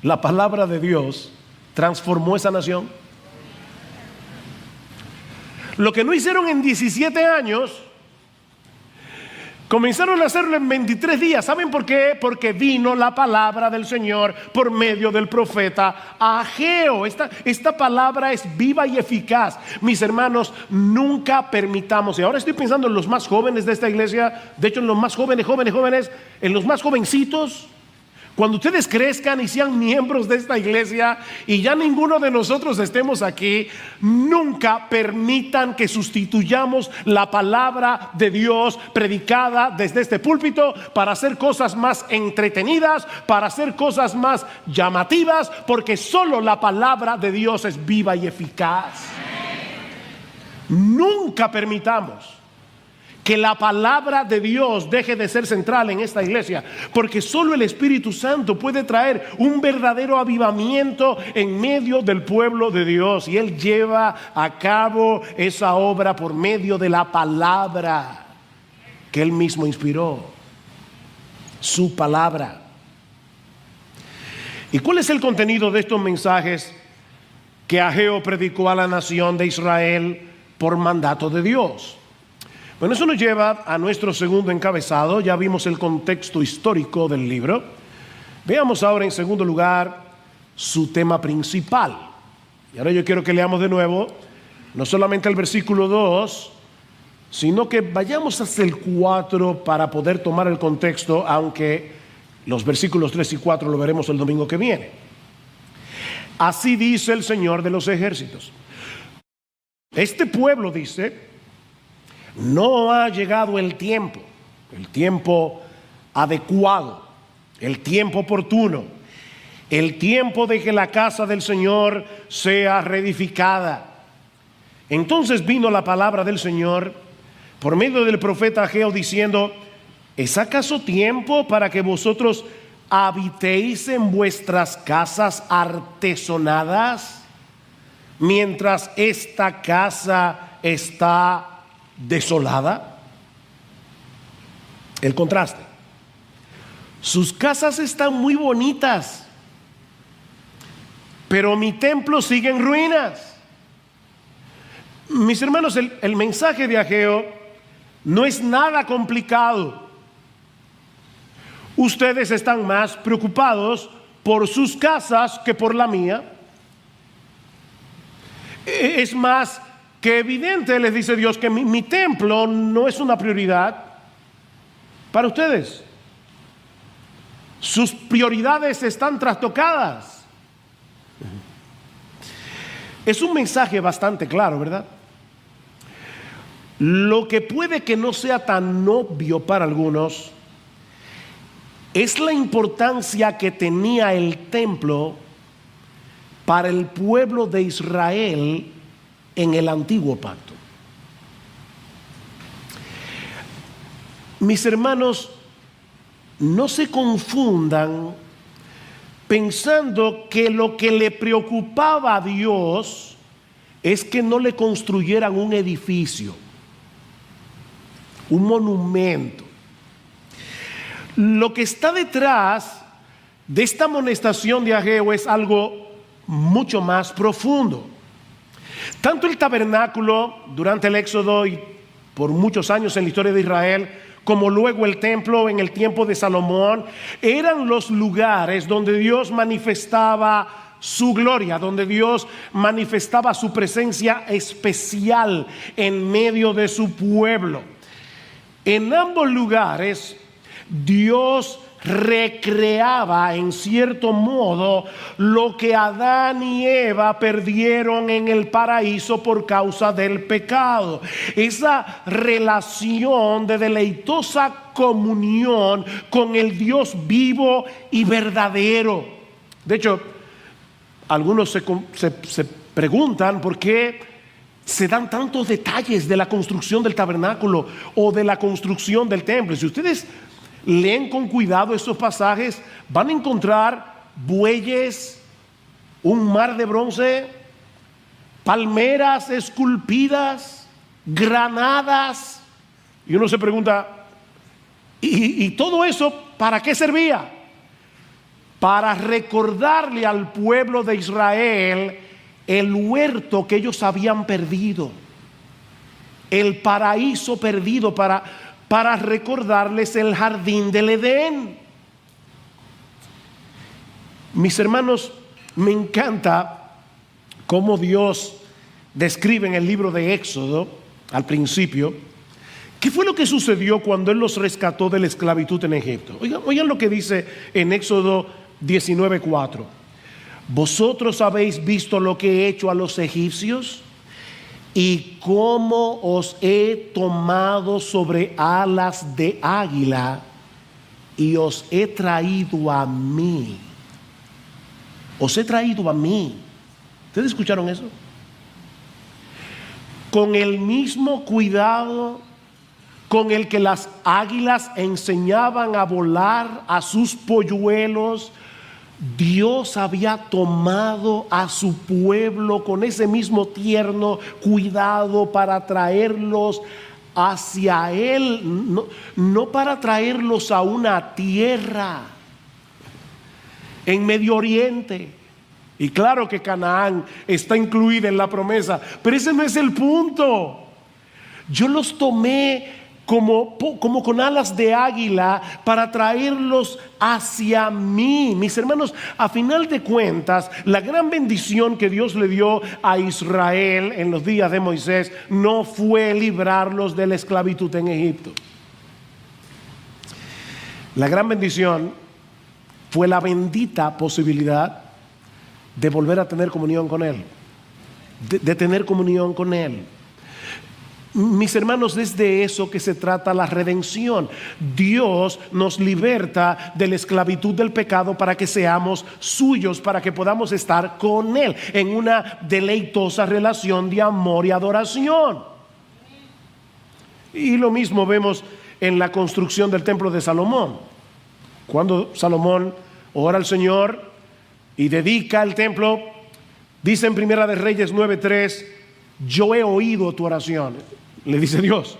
la palabra de Dios transformó esa nación. Lo que no hicieron en 17 años, comenzaron a hacerlo en 23 días. ¿Saben por qué? Porque vino la palabra del Señor por medio del profeta Ageo. Esta palabra es viva y eficaz. Mis hermanos, nunca permitamos, y ahora estoy pensando en los más jóvenes de esta iglesia, de hecho en los más jóvenes, en los más jovencitos, Cuando ustedes crezcan y sean miembros de esta iglesia y ya ninguno de nosotros estemos aquí, nunca permitan que sustituyamos la palabra de Dios predicada desde este púlpito para hacer cosas más entretenidas, para hacer cosas más llamativas, porque solo la palabra de Dios es viva y eficaz. Nunca permitamos que la palabra de Dios deje de ser central en esta iglesia, porque solo el Espíritu Santo puede traer un verdadero avivamiento en medio del pueblo de Dios, y Él lleva a cabo esa obra por medio de la palabra que Él mismo inspiró, su palabra. ¿Y cuál es el contenido de estos mensajes que Ageo predicó a la nación de Israel por mandato de Dios? Bueno, eso nos lleva a nuestro segundo encabezado. Ya vimos el contexto histórico del libro. Veamos ahora en segundo lugar su tema principal. Y ahora yo quiero que leamos de nuevo, no solamente el versículo 2, sino que vayamos hasta el 4 para poder tomar el contexto, aunque los versículos 3 y 4 lo veremos el domingo que viene. Así dice el Señor de los ejércitos. Este pueblo dice: no ha llegado el tiempo adecuado, el tiempo oportuno, el tiempo de que la casa del Señor sea reedificada. Entonces vino la palabra del Señor por medio del profeta Ageo diciendo: ¿es acaso tiempo para que vosotros habitéis en vuestras casas artesonadas, mientras esta casa está desolada? El contraste. Sus casas están muy bonitas, pero mi templo sigue en ruinas. Mis hermanos, el mensaje de Ageo no es nada complicado. Ustedes están más preocupados por sus casas que por la mía. Es más que evidente, les dice Dios, que mi templo no es una prioridad para ustedes. Sus prioridades están trastocadas. Es un mensaje bastante claro, ¿verdad? Lo que puede que no sea tan obvio para algunos es la importancia que tenía el templo para el pueblo de Israel en el antiguo pacto. Mis hermanos, no se confundan pensando que lo que le preocupaba a Dios es que no le construyeran un edificio, un monumento. Lo que está detrás de esta amonestación de Ageo es algo mucho más profundo. Tanto el tabernáculo durante el Éxodo y por muchos años en la historia de Israel, como luego el templo en el tiempo de Salomón, eran los lugares donde Dios manifestaba su gloria, donde Dios manifestaba su presencia especial en medio de su pueblo. En ambos lugares, Dios recreaba en cierto modo lo que Adán y Eva perdieron en el paraíso por causa del pecado. Esa relación de deleitosa comunión con el Dios vivo y verdadero. De hecho, algunos se preguntan por qué se dan tantos detalles de la construcción del tabernáculo o de la construcción del templo. Si ustedes leen con cuidado estos pasajes, van a encontrar bueyes, un mar de bronce, palmeras esculpidas, granadas. Y uno se pregunta, ¿y todo eso para qué servía? Para recordarle al pueblo de Israel el huerto que ellos habían perdido, el paraíso perdido, para recordarles el jardín del Edén. Mis hermanos, me encanta cómo Dios describe en el libro de Éxodo, al principio, ¿Qué fue lo que sucedió cuando Él los rescató de la esclavitud en Egipto? Oigan lo que dice en Éxodo 19:4. Vosotros habéis visto lo que he hecho a los egipcios y cómo os he tomado sobre alas de águila y os he traído a mí. Os he traído a mí. ¿Ustedes escucharon eso? Con el mismo cuidado con el que las águilas enseñaban a volar a sus polluelos, Dios había tomado a su pueblo con ese mismo tierno cuidado para traerlos hacia Él, no para traerlos a una tierra en Medio Oriente. Y claro que Canaán está incluida en la promesa, pero ese no es el punto. Yo los tomé como con alas de águila para traerlos hacia mí. Mis hermanos, a final de cuentas, la gran bendición que Dios le dio a Israel en los días de Moisés no fue librarlos de la esclavitud en Egipto. La gran bendición fue la bendita posibilidad de volver a tener comunión con Él, de tener comunión con Él. Mis hermanos, es de eso que se trata la redención. Dios nos liberta de la esclavitud del pecado para que seamos suyos, para que podamos estar con Él en una deleitosa relación de amor y adoración. Y lo mismo vemos en la construcción del templo de Salomón. Cuando Salomón ora al Señor y dedica el templo, dice en Primera de Reyes 9:3, yo he oído tu oración, le dice Dios,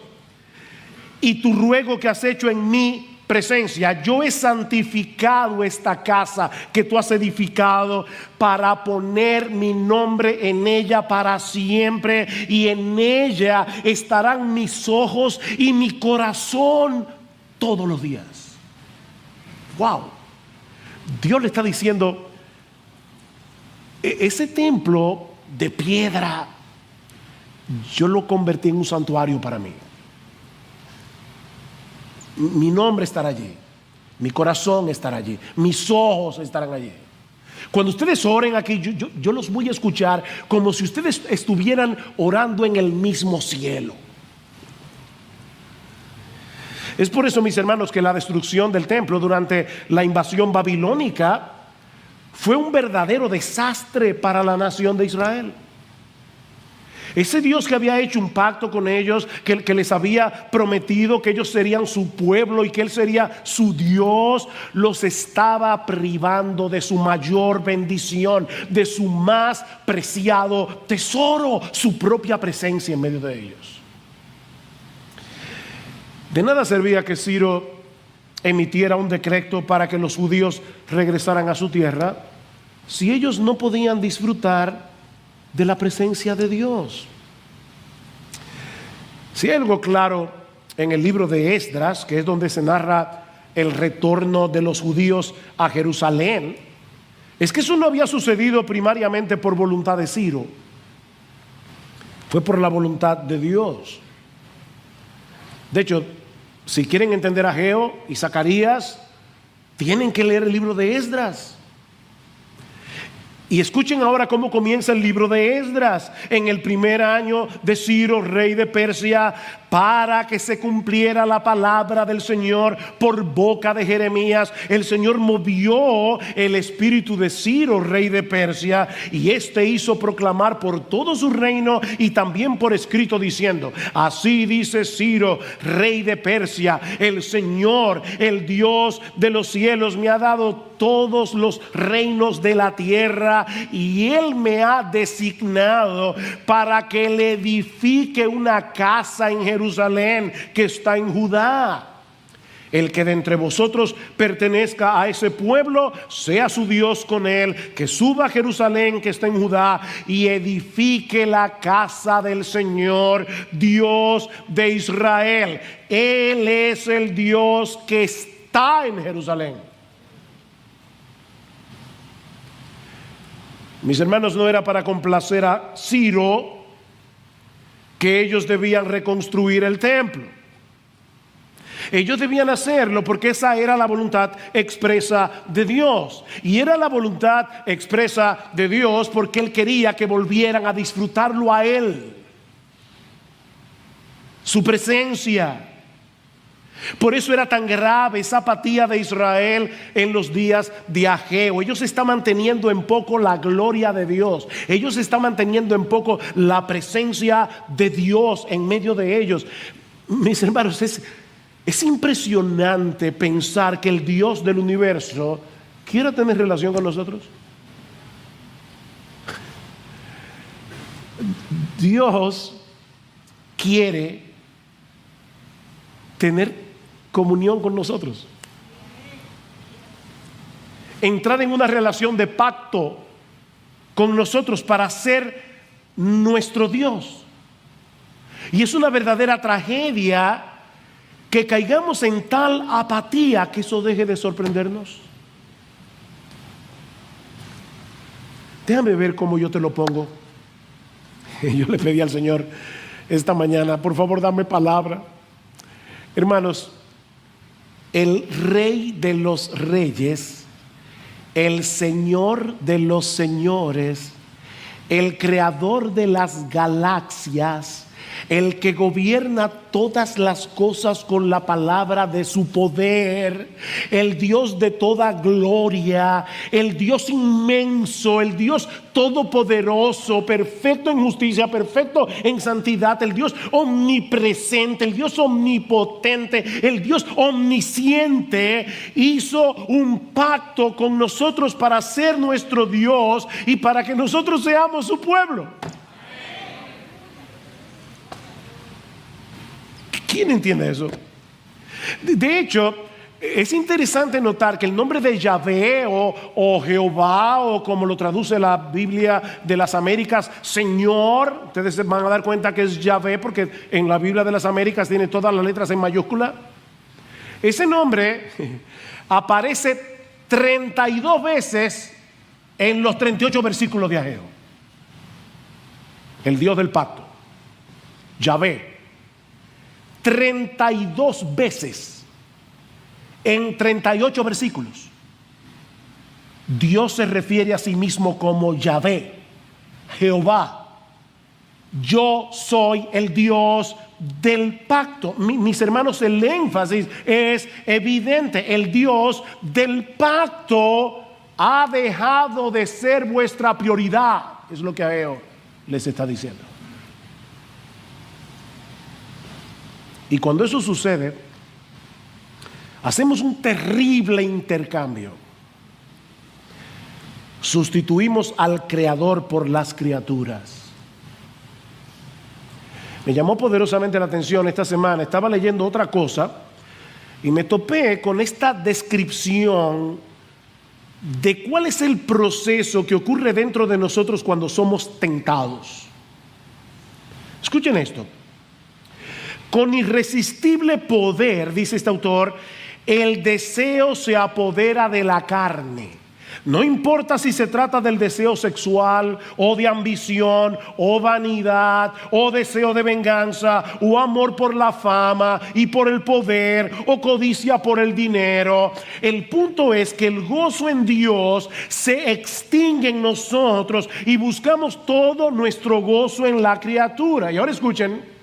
y tu ruego que has hecho en mi presencia. Yo he santificado esta casa que tú has edificado para poner mi nombre en ella para siempre, y en ella estarán mis ojos y mi corazón todos los días. Wow. Dios le está diciendo, ese templo de piedra yo lo convertí en un santuario para mí. Mi nombre estará allí, mi corazón estará allí, mis ojos estarán allí. Cuando ustedes oren aquí, yo los voy a escuchar como si ustedes estuvieran orando en el mismo cielo. Es por eso, mis hermanos, que la destrucción del templo durante la invasión babilónica fue un verdadero desastre para la nación de Israel. Ese Dios que había hecho un pacto con ellos, que les había prometido que ellos serían su pueblo y que Él sería su Dios, los estaba privando de su mayor bendición, de su más preciado tesoro, su propia presencia en medio de ellos. De nada servía que Ciro emitiera un decreto para que los judíos regresaran a su tierra si ellos no podían disfrutar de la presencia de Dios. Si hay algo claro en el libro de Esdras, que es donde se narra el retorno de los judíos a Jerusalén, es que eso no había sucedido primariamente por voluntad de Ciro, fue por la voluntad de Dios. De hecho, si quieren entender a Ageo y Zacarías, tienen que leer el libro de Esdras. Y escuchen ahora cómo comienza el libro de Esdras. En el primer año de Ciro, rey de Persia, para que se cumpliera la palabra del Señor por boca de Jeremías, el Señor movió el espíritu de Ciro, rey de Persia, y éste hizo proclamar por todo su reino y también por escrito, diciendo: así dice Ciro, rey de Persia, el Señor, el Dios de los cielos, me ha dado todos los reinos de la tierra, y Él me ha designado para que le edifique una casa en Jerusalén que está en Judá. El que de entre vosotros pertenezca a ese pueblo, sea su Dios con él, que suba a Jerusalén que está en Judá y edifique la casa del Señor, Dios de Israel. Él es el Dios que está en Jerusalén. Mis hermanos, no era para complacer a Ciro que ellos debían reconstruir el templo. Ellos debían hacerlo porque esa era la voluntad expresa de Dios. Y era la voluntad expresa de Dios porque Él quería que volvieran a disfrutarlo a Él, su presencia. Por eso era tan grave esa apatía de Israel en los días de Ageo. Ellos están manteniendo en poco la gloria de Dios. Ellos están manteniendo en poco la presencia de Dios en medio de ellos. Mis hermanos, es impresionante pensar que el Dios del universo quiera tener relación con nosotros. Dios quiere tener comunión con nosotros, entrar en una relación de pacto con nosotros para ser nuestro Dios. Y es una verdadera tragedia que caigamos en tal apatía que eso deje de sorprendernos. Déjame ver cómo yo te lo pongo. Yo le pedí al Señor esta mañana, por favor dame palabra. Hermanos, el Rey de los reyes, el Señor de los señores, el Creador de las galaxias, el que gobierna todas las cosas con la palabra de su poder, el Dios de toda gloria, el Dios inmenso, el Dios todopoderoso, perfecto en justicia, perfecto en santidad, el Dios omnipresente, el Dios omnipotente, el Dios omnisciente, hizo un pacto con nosotros para ser nuestro Dios y para que nosotros seamos su pueblo. ¿Quién entiende eso? De hecho, es interesante notar que el nombre de Yahvé o Jehová, o como lo traduce la Biblia de las Américas, Señor, ustedes se van a dar cuenta que es Yahvé porque en la Biblia de las Américas tiene todas las letras en mayúscula. Ese nombre aparece 32 veces en los 38 versículos de Ageo. El Dios del pacto, Yahvé. 32 veces en 38 versículos Dios se refiere a sí mismo como Yahvé, Jehová. Yo soy el Dios del pacto. Mis hermanos, el énfasis es evidente. El Dios del pacto ha dejado de ser vuestra prioridad. Es lo que Ageo les está diciendo. Y cuando eso sucede, hacemos un terrible intercambio. Sustituimos al Creador por las criaturas. Me llamó poderosamente la atención esta semana. Estaba leyendo otra cosa y me topé con esta descripción de cuál es el proceso que ocurre dentro de nosotros cuando somos tentados. Escuchen esto. Con irresistible poder, dice este autor, el deseo se apodera de la carne. No importa si se trata del deseo sexual o de ambición o vanidad o deseo de venganza o amor por la fama y por el poder o codicia por el dinero. El punto es que el gozo en Dios se extingue en nosotros y buscamos todo nuestro gozo en la criatura. Y ahora escuchen.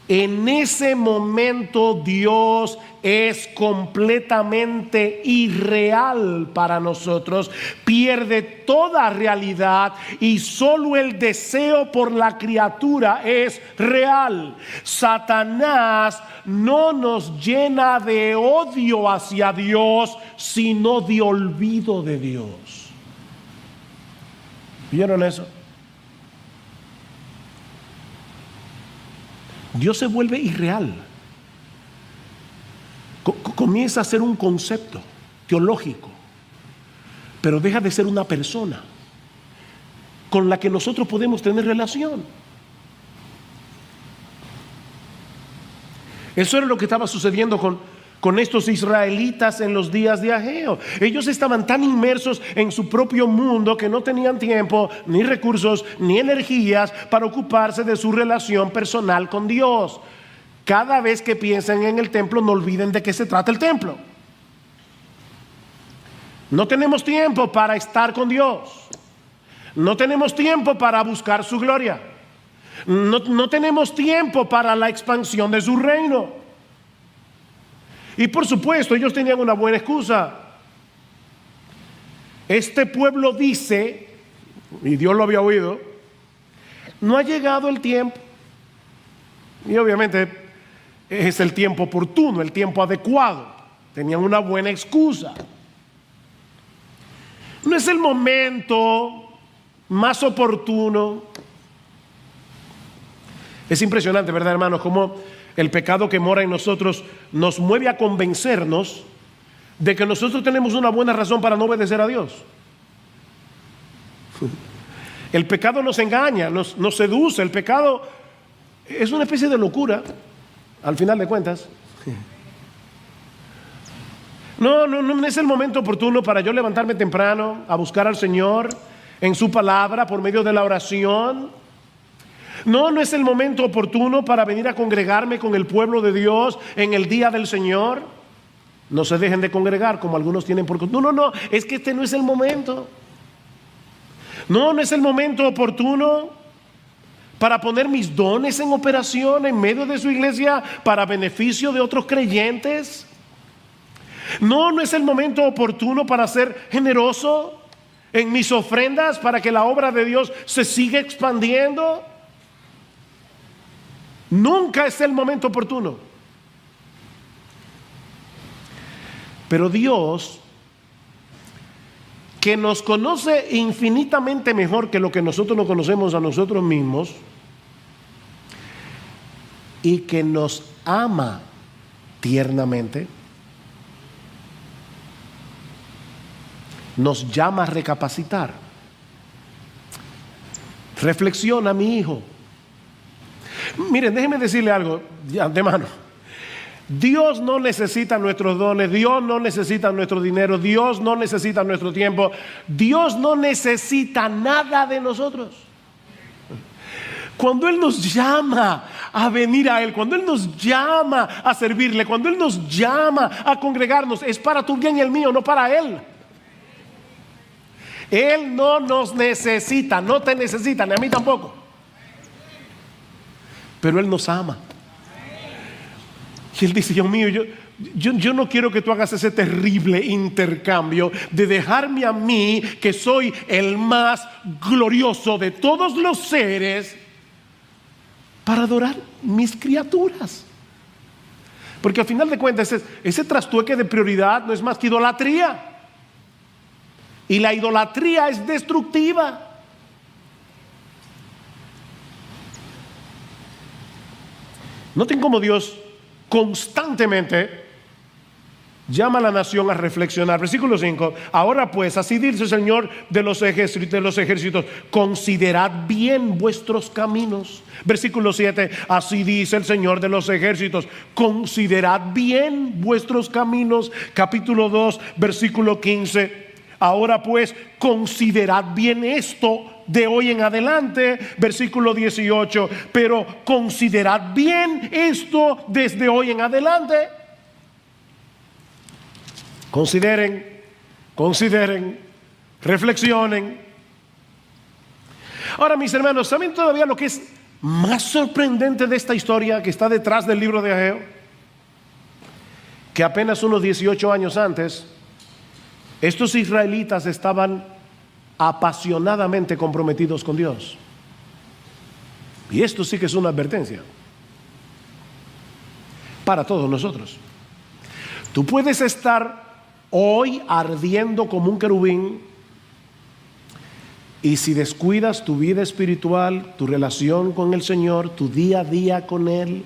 En ese momento Dios es completamente irreal para nosotros, pierde toda realidad y solo el deseo por la criatura es real. Satanás no nos llena de odio hacia Dios, sino de olvido de Dios. ¿Vieron eso? Dios se vuelve irreal. Comienza a ser un concepto teológico, pero deja de ser una persona con la que nosotros podemos tener relación. Eso era lo que estaba sucediendo con estos israelitas en los días de Ageo. Ellos estaban tan inmersos en su propio mundo que no tenían tiempo, ni recursos, ni energías para ocuparse de su relación personal con Dios. Cada vez que piensen en el templo, no olviden de qué se trata el templo. No tenemos tiempo para estar con Dios. No tenemos tiempo para buscar su gloria. No tenemos tiempo para la expansión de su reino. Y por supuesto, ellos tenían una buena excusa. Este pueblo dice, y Dios lo había oído, no ha llegado el tiempo. Y obviamente es el tiempo oportuno, el tiempo adecuado. Tenían una buena excusa. No es el momento más oportuno. Es impresionante, ¿verdad, hermanos? Cómo el pecado que mora en nosotros nos mueve a convencernos de que nosotros tenemos una buena razón para no obedecer a Dios. El pecado nos engaña, nos seduce. El pecado es una especie de locura, al final de cuentas. No es el momento oportuno para yo levantarme temprano a buscar al Señor en su palabra por medio de la oración. No es el momento oportuno para venir a congregarme con el pueblo de Dios en el día del Señor. No se dejen de congregar como algunos tienen por costumbre. No, es que este no es el momento. No es el momento oportuno para poner mis dones en operación en medio de su iglesia para beneficio de otros creyentes. No es el momento oportuno para ser generoso en mis ofrendas para que la obra de Dios se siga expandiendo. Nunca es el momento oportuno. Pero Dios, que nos conoce infinitamente mejor que lo que nosotros nos conocemos a nosotros mismos y que nos ama tiernamente, nos llama a recapacitar. Reflexiona, mi hijo. Miren, déjenme decirle algo de antemano. Dios no necesita nuestros dones, Dios no necesita nuestro dinero, Dios no necesita nuestro tiempo, Dios no necesita nada de nosotros. Cuando Él nos llama a venir a Él, cuando Él nos llama a servirle, cuando Él nos llama a congregarnos, es para tu bien y el mío, no para Él. Él no nos necesita, no te necesita, ni a mí tampoco. Pero Él nos ama. Y Él dice, Dios mío, yo no quiero que tú hagas ese terrible intercambio de dejarme a mí, que soy el más glorioso de todos los seres, para adorar mis criaturas. Porque al final de cuentas ese trastueque de prioridad no es más que idolatría. Y la idolatría es destructiva. Noten cómo Dios constantemente llama a la nación a reflexionar. Versículo 5. Ahora pues, así dice el Señor de los ejércitos, considerad bien vuestros caminos. Versículo 7. Así dice el Señor de los ejércitos, considerad bien vuestros caminos. Capítulo 2, versículo 15. Ahora pues, considerad bien esto de hoy en adelante. Versículo 18. Pero considerad bien esto desde hoy en adelante. Consideren, reflexionen. Ahora, mis hermanos, ¿saben todavía lo que es más sorprendente de esta historia que está detrás del libro de Ageo? Que apenas unos 18 años antes, estos israelitas estaban apasionadamente comprometidos con Dios. Y esto sí que es una advertencia para todos nosotros. Tú puedes estar hoy ardiendo como un querubín, y si descuidas tu vida espiritual, tu relación con el Señor, tu día a día con Él,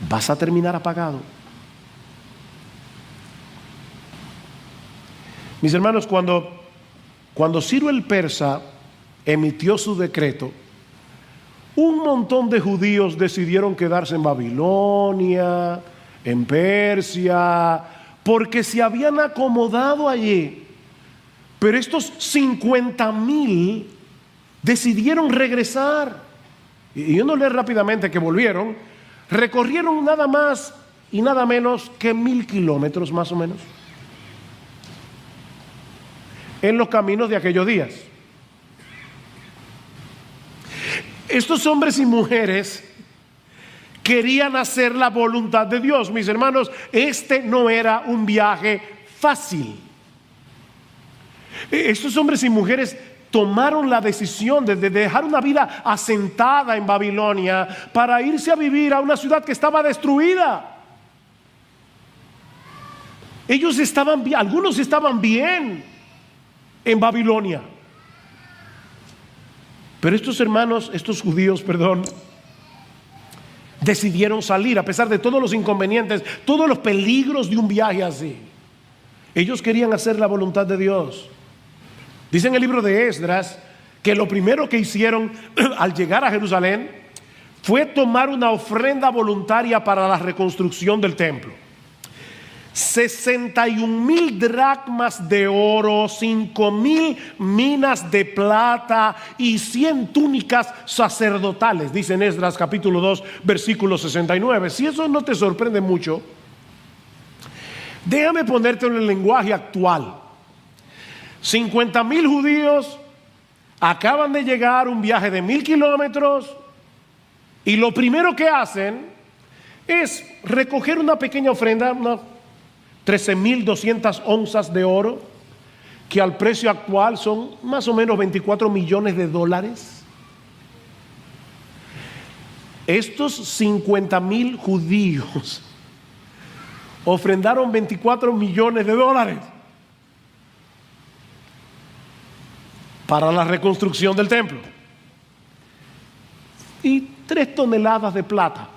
vas a terminar apagado. Mis hermanos, cuando Ciro el Persa emitió su decreto, un montón de judíos decidieron quedarse en Babilonia, en Persia, porque se habían acomodado allí. Pero estos 50,000 decidieron regresar. Y uno lee rápidamente que volvieron, recorrieron nada más y nada menos que 1000 kilómetros más o menos en los caminos de aquellos días. Estos hombres y mujeres querían hacer la voluntad de Dios. Mis hermanos, este no era un viaje fácil. Estos hombres y mujeres tomaron la decisión de dejar una vida asentada en Babilonia para irse a vivir a una ciudad que estaba destruida. Ellos estaban bien, algunos estaban bien en Babilonia, pero estos hermanos, estos judíos, decidieron salir a pesar de todos los inconvenientes, todos los peligros de un viaje así. Ellos querían hacer la voluntad de Dios. Dice en el libro de Esdras que lo primero que hicieron al llegar a Jerusalén fue tomar una ofrenda voluntaria para la reconstrucción del templo. 61,000 dracmas de oro, 5,000 minas de plata y 100 túnicas sacerdotales, dice en Esdras capítulo 2 versículo 69. Si eso no te sorprende mucho, déjame ponerte en el lenguaje actual. 50,000 judíos acaban de llegar un viaje de 1000 kilómetros y lo primero que hacen es recoger una pequeña ofrenda, 13,200 onzas de oro, que al precio actual son más o menos 24 millones de dólares. Estos 50,000 judíos ofrendaron 24 millones de dólares para la reconstrucción del templo y 3 toneladas de plata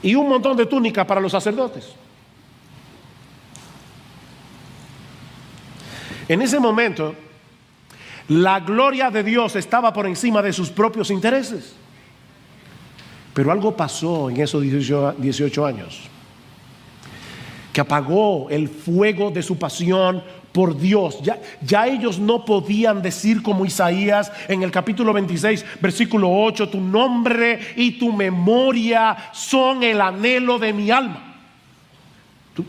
y un montón de túnicas para los sacerdotes. En ese momento, la gloria de Dios estaba por encima de sus propios intereses. Pero algo pasó en esos 18 años que apagó el fuego de su pasión por Dios. Ya ellos no podían decir como Isaías en el capítulo 26 versículo 8: tu nombre y tu memoria son el anhelo de mi alma.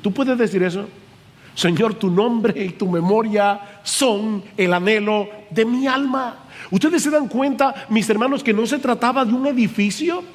¿Tú puedes decir eso? Señor, tu nombre y tu memoria son el anhelo de mi alma. ¿Ustedes se dan cuenta, mis hermanos, que no se trataba de un edificio?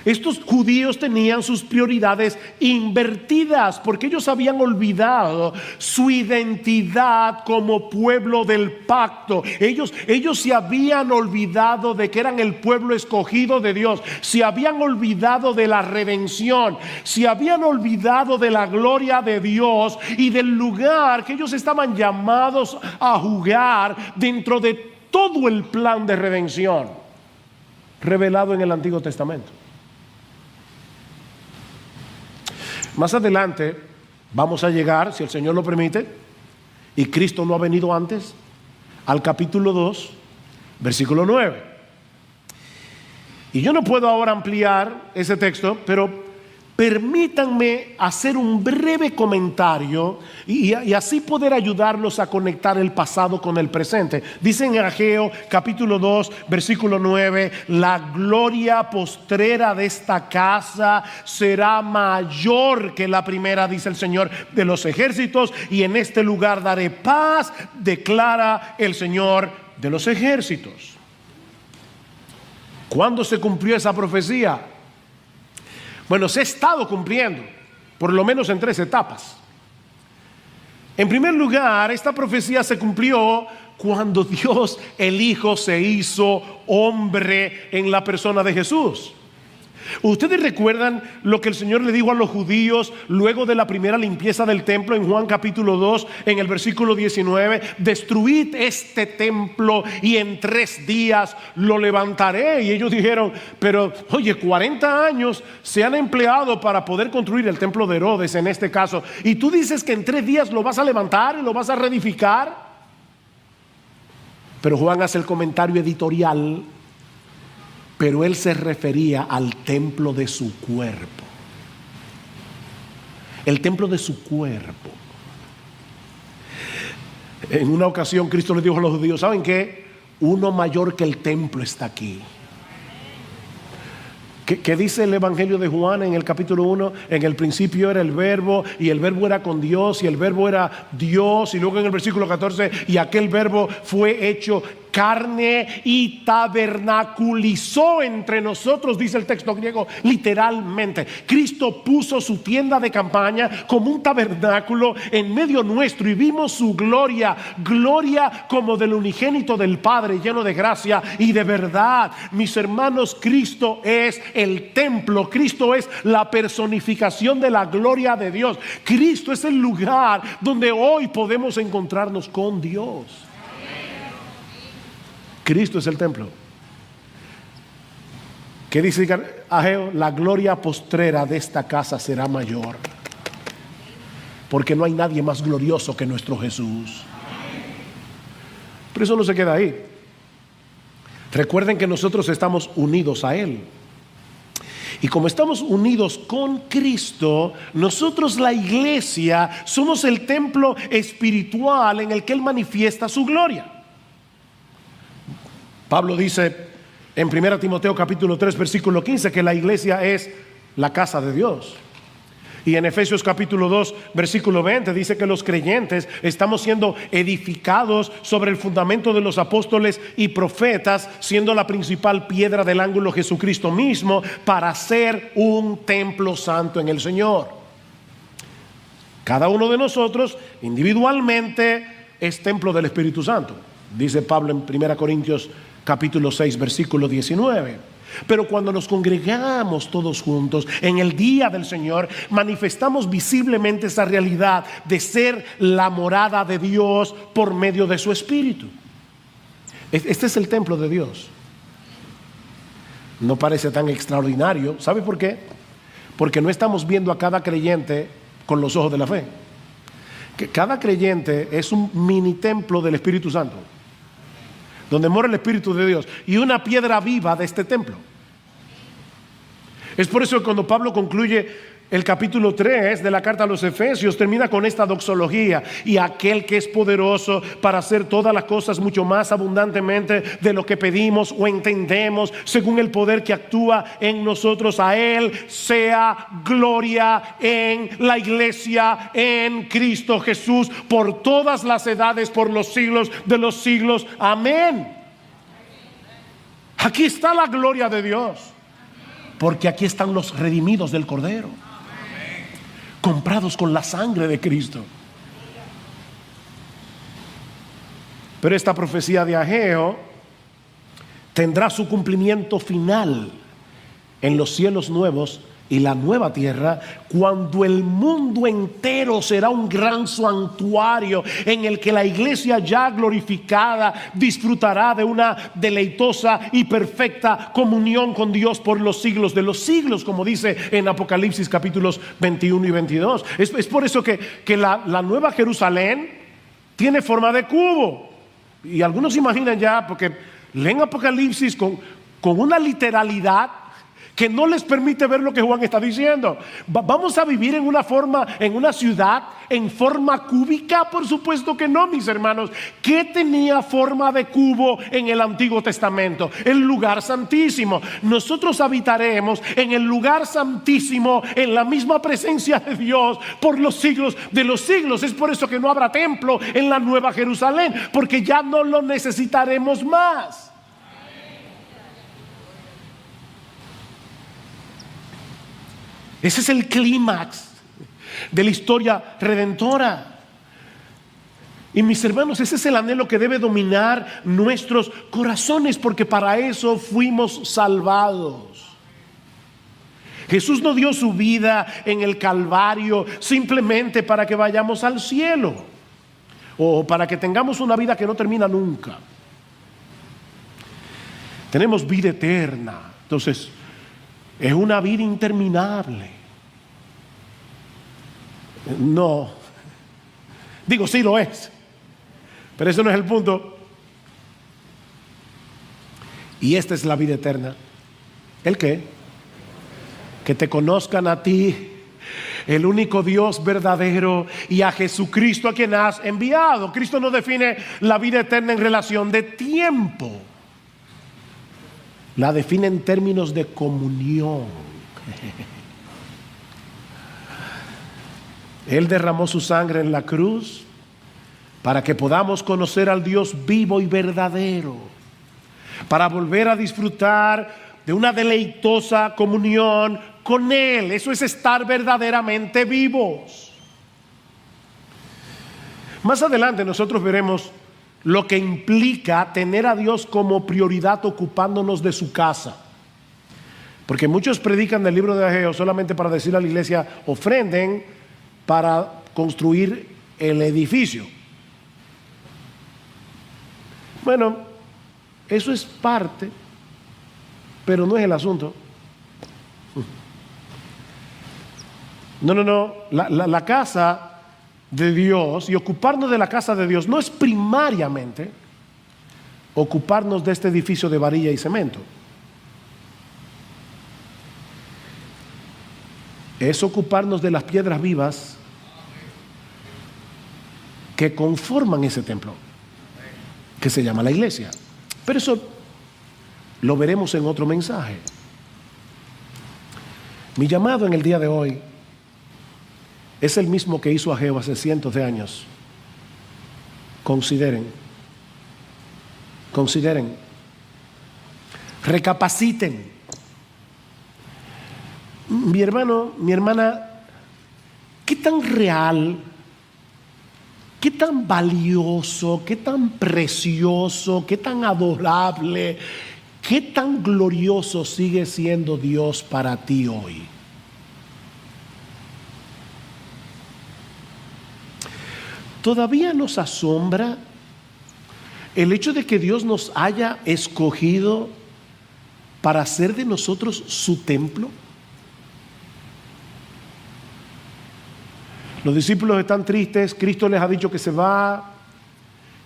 Estos judíos tenían sus prioridades invertidas porque ellos habían olvidado su identidad como pueblo del pacto. Ellos se habían olvidado de que eran el pueblo escogido de Dios. Se habían olvidado de la redención. Se habían olvidado de la gloria de Dios y del lugar que ellos estaban llamados a jugar dentro de todo el plan de redención revelado en el Antiguo Testamento. Más adelante vamos a llegar, si el Señor lo permite, y Cristo no ha venido antes, al capítulo 2, versículo 9. Y yo no puedo ahora ampliar ese texto, pero permítanme hacer un breve comentario y así poder ayudarlos a conectar el pasado con el presente. Dice en Ageo capítulo 2 versículo 9: la gloria postrera de esta casa será mayor que la primera, dice el Señor de los ejércitos, y en este lugar daré paz, declara el Señor de los ejércitos. ¿Cuándo se cumplió esa profecía? Bueno, se ha estado cumpliendo, por lo menos en 3 etapas. En primer lugar, esta profecía se cumplió cuando Dios el Hijo se hizo hombre en la persona de Jesús. Ustedes recuerdan lo que el Señor le dijo a los judíos luego de la primera limpieza del templo en Juan capítulo 2 en el versículo 19: destruid este templo y en 3 días lo levantaré. Y ellos dijeron: pero oye, 40 años se han empleado para poder construir el templo de Herodes en este caso, y tú dices que en 3 días lo vas a levantar y lo vas a reedificar. Pero Juan hace el comentario editorial: pero él se refería al templo de su cuerpo. El templo de su cuerpo. En una ocasión Cristo le dijo a los judíos: ¿saben qué? uno mayor que el templo está aquí. ¿Qué dice el Evangelio de Juan en el capítulo 1? En el principio era el Verbo, y el Verbo era con Dios, y el Verbo era Dios. Y luego en el versículo 14, y aquel Verbo fue hecho carne y tabernaculizó entre nosotros, dice el texto griego, literalmente. Cristo puso su tienda de campaña como un tabernáculo en medio nuestro, y vimos su gloria, gloria como del unigénito del Padre, lleno de gracia y de verdad. Mis hermanos, Cristo es el templo, Cristo es la personificación de la gloria de Dios. Cristo es el lugar donde hoy podemos encontrarnos con Dios. Cristo es el templo. ¿Qué dice Ageo? La gloria postrera de esta casa será mayor, porque no hay nadie más glorioso que nuestro Jesús. Pero eso no se queda ahí. Recuerden que nosotros estamos unidos a Él. Y como estamos unidos con Cristo, nosotros, la iglesia, somos el templo espiritual en el que Él manifiesta su gloria. Pablo dice en 1 Timoteo capítulo 3 versículo 15 que la iglesia es la casa de Dios. Y en Efesios capítulo 2 versículo 20 dice que los creyentes estamos siendo edificados sobre el fundamento de los apóstoles y profetas, siendo la principal piedra del ángulo Jesucristo mismo, para ser un templo santo en el Señor. Cada uno de nosotros individualmente es templo del Espíritu Santo, dice Pablo en 1 Corintios capítulo 6 versículo 19. Pero cuando nos congregamos todos juntos en el día del Señor, manifestamos visiblemente esa realidad de ser la morada de Dios por medio de su Espíritu. Este es el templo de Dios. No parece tan extraordinario. ¿Sabe por qué? Porque no estamos viendo a cada creyente con los ojos de la fe. Que cada creyente es un mini templo del Espíritu Santo, donde mora el Espíritu de Dios, y una piedra viva de este templo. Es por eso que cuando Pablo concluye el capítulo 3 de la carta a los Efesios, termina con esta doxología: y aquel que es poderoso para hacer todas las cosas mucho más abundantemente de lo que pedimos o entendemos, según el poder que actúa en nosotros, a Él sea gloria en la iglesia, en Cristo Jesús, por todas las edades, por los siglos de los siglos. Amén. Aquí está la gloria de Dios, porque aquí están los redimidos del Cordero, comprados con la sangre de Cristo. Pero esta profecía de Ageo tendrá su cumplimiento final en los cielos nuevos y la nueva tierra, cuando el mundo entero será un gran santuario en el que la iglesia ya glorificada disfrutará de una deleitosa y perfecta comunión con Dios por los siglos de los siglos, como dice en Apocalipsis capítulos 21 y 22. Es por eso que la nueva Jerusalén tiene forma de cubo. Y algunos imaginan ya, porque leen Apocalipsis con una literalidad que no les permite ver lo que Juan está diciendo. ¿Vamos a vivir en una ciudad en forma cúbica? Por supuesto que no, mis hermanos. ¿Qué tenía forma de cubo en el Antiguo Testamento? El lugar santísimo. Nosotros habitaremos en el lugar santísimo, en la misma presencia de Dios por los siglos de los siglos. Es por eso que no habrá templo en la Nueva Jerusalén, porque ya no lo necesitaremos más. Ese es el clímax de la historia redentora. Y mis hermanos, ese es el anhelo que debe dominar nuestros corazones, porque para eso fuimos salvados. Jesús no dio su vida en el Calvario simplemente para que vayamos al cielo o para que tengamos una vida que no termina nunca. Tenemos vida eterna. Entonces, es una vida interminable. No. Digo, sí lo es, pero ese no es el punto. Y esta es la vida eterna. ¿El qué? Que te conozcan a ti, el único Dios verdadero y a Jesucristo a quien has enviado. Cristo no define la vida eterna en relación de tiempo, la define en términos de comunión. Él derramó su sangre en la cruz para que podamos conocer al Dios vivo y verdadero, para volver a disfrutar de una deleitosa comunión con Él. Eso es estar verdaderamente vivos. Más adelante nosotros veremos lo que implica tener a Dios como prioridad ocupándonos de su casa. Porque muchos predican del libro de Ageo solamente para decirle a la iglesia: ofrenden para construir el edificio. Bueno, eso es parte, pero no es el asunto. No. La casa de Dios y ocuparnos de la casa de Dios no es primariamente ocuparnos de este edificio de varilla y cemento. Es ocuparnos de las piedras vivas que conforman ese templo, que se llama la iglesia. Pero eso lo veremos en otro mensaje. Mi llamado en el día de hoy es el mismo que hizo Ageo hace cientos de años. Consideren, recapaciten. Mi hermano, mi hermana, ¿qué tan real, qué tan valioso, qué tan precioso, qué tan adorable, qué tan glorioso sigue siendo Dios para ti hoy? ¿Todavía nos asombra el hecho de que Dios nos haya escogido para hacer de nosotros su templo? Los discípulos están tristes, Cristo les ha dicho que se va,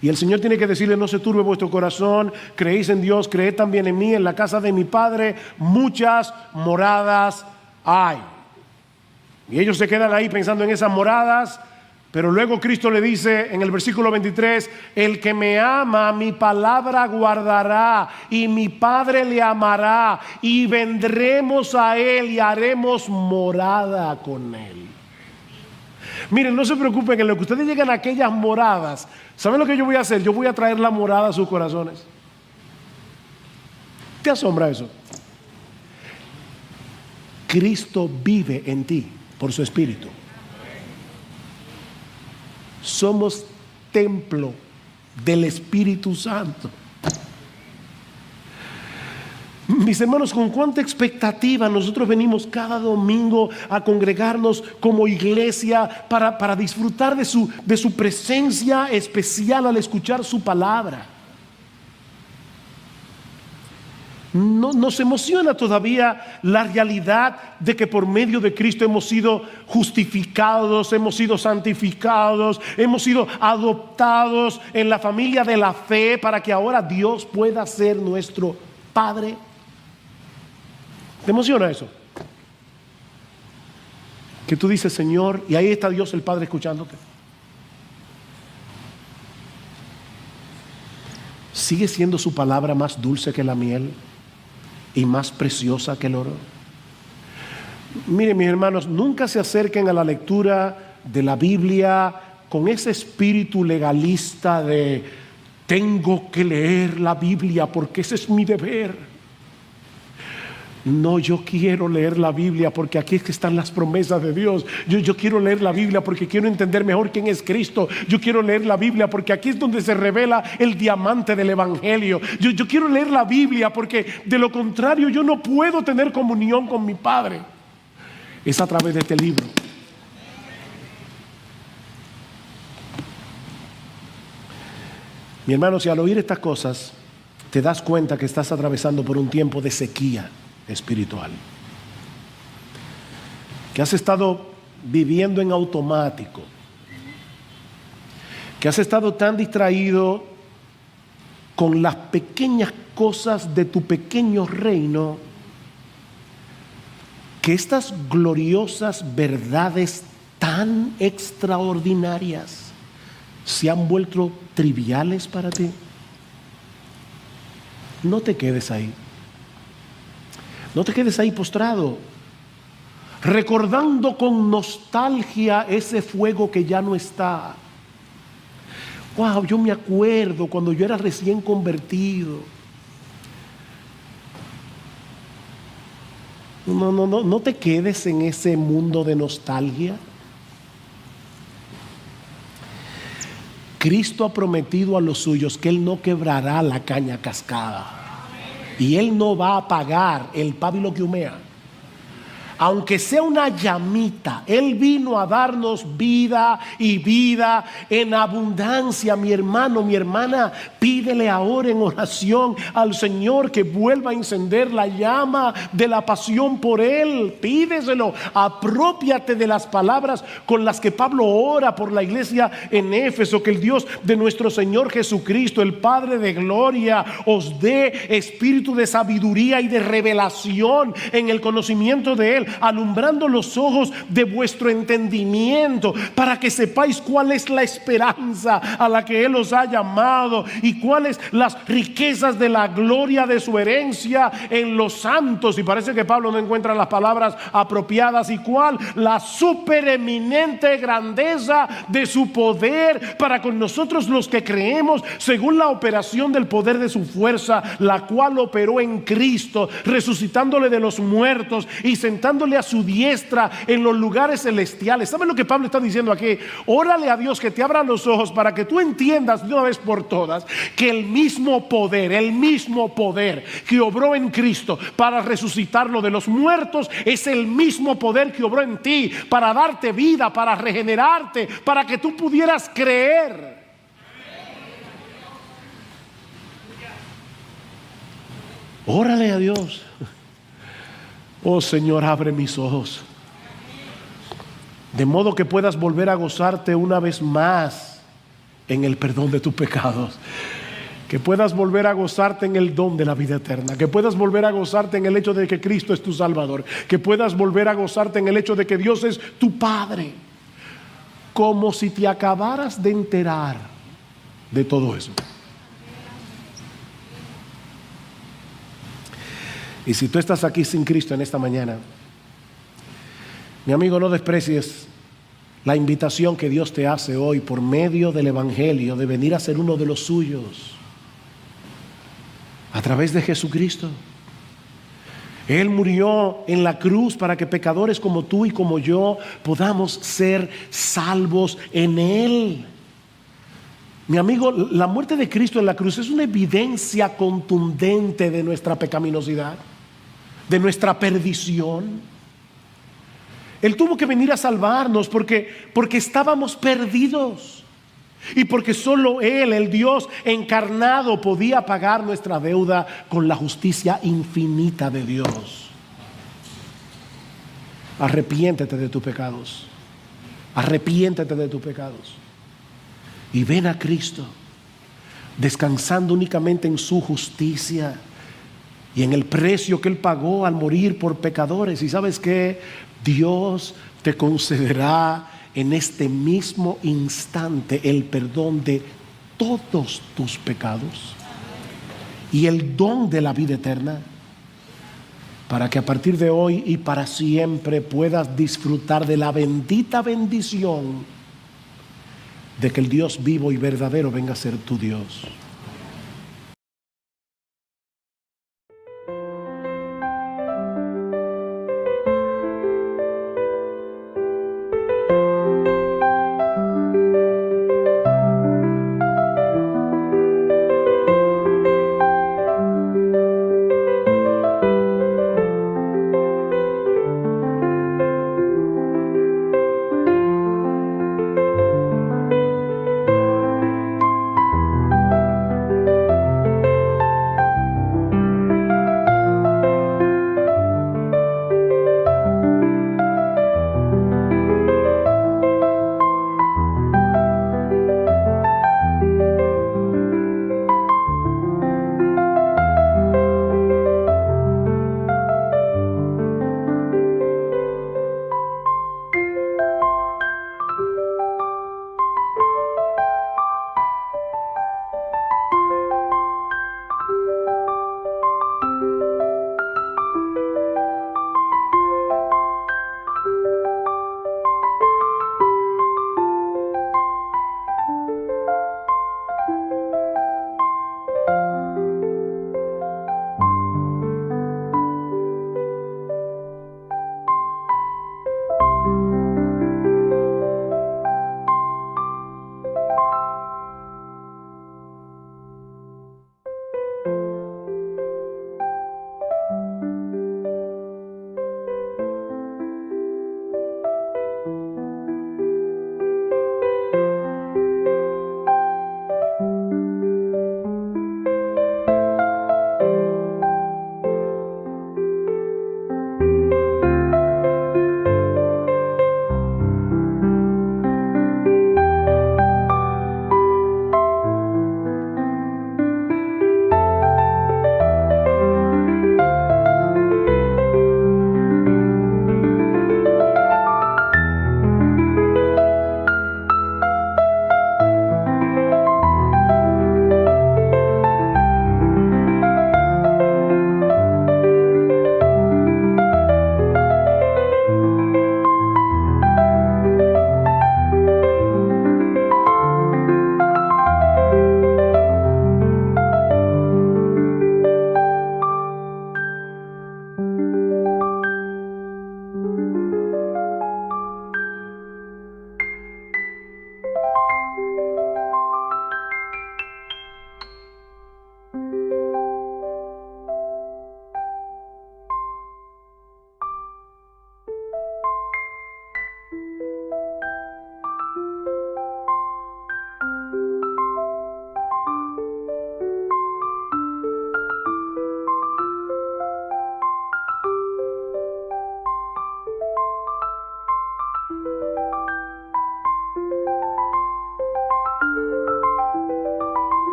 y el Señor tiene que decirles: no se turbe vuestro corazón, creéis en Dios, creed también en mí, en la casa de mi Padre muchas moradas hay. Y ellos se quedan ahí pensando en esas moradas, pero luego Cristo le dice en el versículo 23: el que me ama, mi palabra guardará, y mi Padre le amará, y vendremos a él y haremos morada con él. Miren, no se preocupen, en lo que ustedes llegan a aquellas moradas, ¿saben lo que yo voy a hacer? Yo voy a traer la morada a sus corazones. ¿Te asombra eso? Cristo vive en ti por su Espíritu. Somos templo del Espíritu Santo. Mis hermanos, con cuánta expectativa nosotros venimos cada domingo a congregarnos como iglesia para disfrutar de su presencia especial al escuchar su palabra. No, nos emociona todavía la realidad de que por medio de Cristo hemos sido justificados, hemos sido santificados, hemos sido adoptados en la familia de la fe para que ahora Dios pueda ser nuestro Padre. ¿Te emociona eso? Que tú dices: Señor, y ahí está Dios el Padre escuchándote. ¿Sigue siendo su palabra más dulce que la miel y más preciosa que el oro? Miren, mis hermanos, nunca se acerquen a la lectura de la Biblia con ese espíritu legalista de tengo que leer la Biblia porque ese es mi deber. No, yo quiero leer la Biblia porque aquí es que están las promesas de Dios. Yo quiero leer la Biblia porque quiero entender mejor quién es Cristo. Yo quiero leer la Biblia porque aquí es donde se revela el diamante del Evangelio. Yo quiero leer la Biblia porque de lo contrario yo no puedo tener comunión con mi Padre. Es a través de este libro. Mi hermano, si al oír estas cosas te das cuenta que estás atravesando por un tiempo de sequía espiritual, que has estado viviendo en automático, que has estado tan distraído con las pequeñas cosas de tu pequeño reino que estas gloriosas verdades tan extraordinarias se han vuelto triviales para ti. No te quedes ahí. No te quedes ahí postrado, recordando con nostalgia ese fuego que ya no está. Wow, yo me acuerdo cuando yo era recién convertido. No te quedes en ese mundo de nostalgia. Cristo ha prometido a los suyos que Él no quebrará la caña cascada. Y Él no va a apagar el pábilo que humea. Aunque sea una llamita, Él vino a darnos vida y vida en abundancia. Mi hermano, mi hermana, pídele ahora en oración al Señor que vuelva a encender la llama de la pasión por Él. Pídeselo, aprópiate de las palabras con las que Pablo ora por la iglesia en Éfeso. Que el Dios de nuestro Señor Jesucristo, el Padre de gloria, os dé espíritu de sabiduría y de revelación en el conocimiento de Él, alumbrando los ojos de vuestro entendimiento, para que sepáis cuál es la esperanza a la que Él os ha llamado y cuáles las riquezas de la gloria de su herencia en los santos. Y parece que Pablo no encuentra las palabras apropiadas. Y cuál la supereminente grandeza de su poder para con nosotros los que creemos, según la operación del poder de su fuerza, la cual operó en Cristo, resucitándole de los muertos y sentándole a su diestra en los lugares celestiales. ¿Saben lo que Pablo está diciendo aquí? Órale a Dios que te abra los ojos para que tú entiendas de una vez por todas que el mismo poder que obró en Cristo para resucitarlo de los muertos es el mismo poder que obró en ti para darte vida, para regenerarte, para que tú pudieras creer. Órale a Dios. Oh Señor, abre mis ojos, de modo que puedas volver a gozarte una vez más en el perdón de tus pecados, que puedas volver a gozarte en el don de la vida eterna, que puedas volver a gozarte en el hecho de que Cristo es tu Salvador, que puedas volver a gozarte en el hecho de que Dios es tu Padre, como si te acabaras de enterar de todo eso. Y si tú estás aquí sin Cristo en esta mañana, mi amigo, no desprecies la invitación que Dios te hace hoy por medio del Evangelio de venir a ser uno de los suyos a través de Jesucristo. Él murió en la cruz para que pecadores como tú y como yo podamos ser salvos en Él. Mi amigo, la muerte de Cristo en la cruz es una evidencia contundente de nuestra pecaminosidad, de nuestra perdición. Él tuvo que venir a salvarnos porque estábamos perdidos y porque solo Él, el Dios encarnado, podía pagar nuestra deuda con la justicia infinita de Dios. Arrepiéntete de tus pecados. Arrepiéntete de tus pecados. Y ven a Cristo, descansando únicamente en su justicia y en el precio que Él pagó al morir por pecadores. Y ¿sabes qué? Dios te concederá en este mismo instante el perdón de todos tus pecados y el don de la vida eterna, para que a partir de hoy y para siempre puedas disfrutar de la bendita bendición de que el Dios vivo y verdadero venga a ser tu Dios.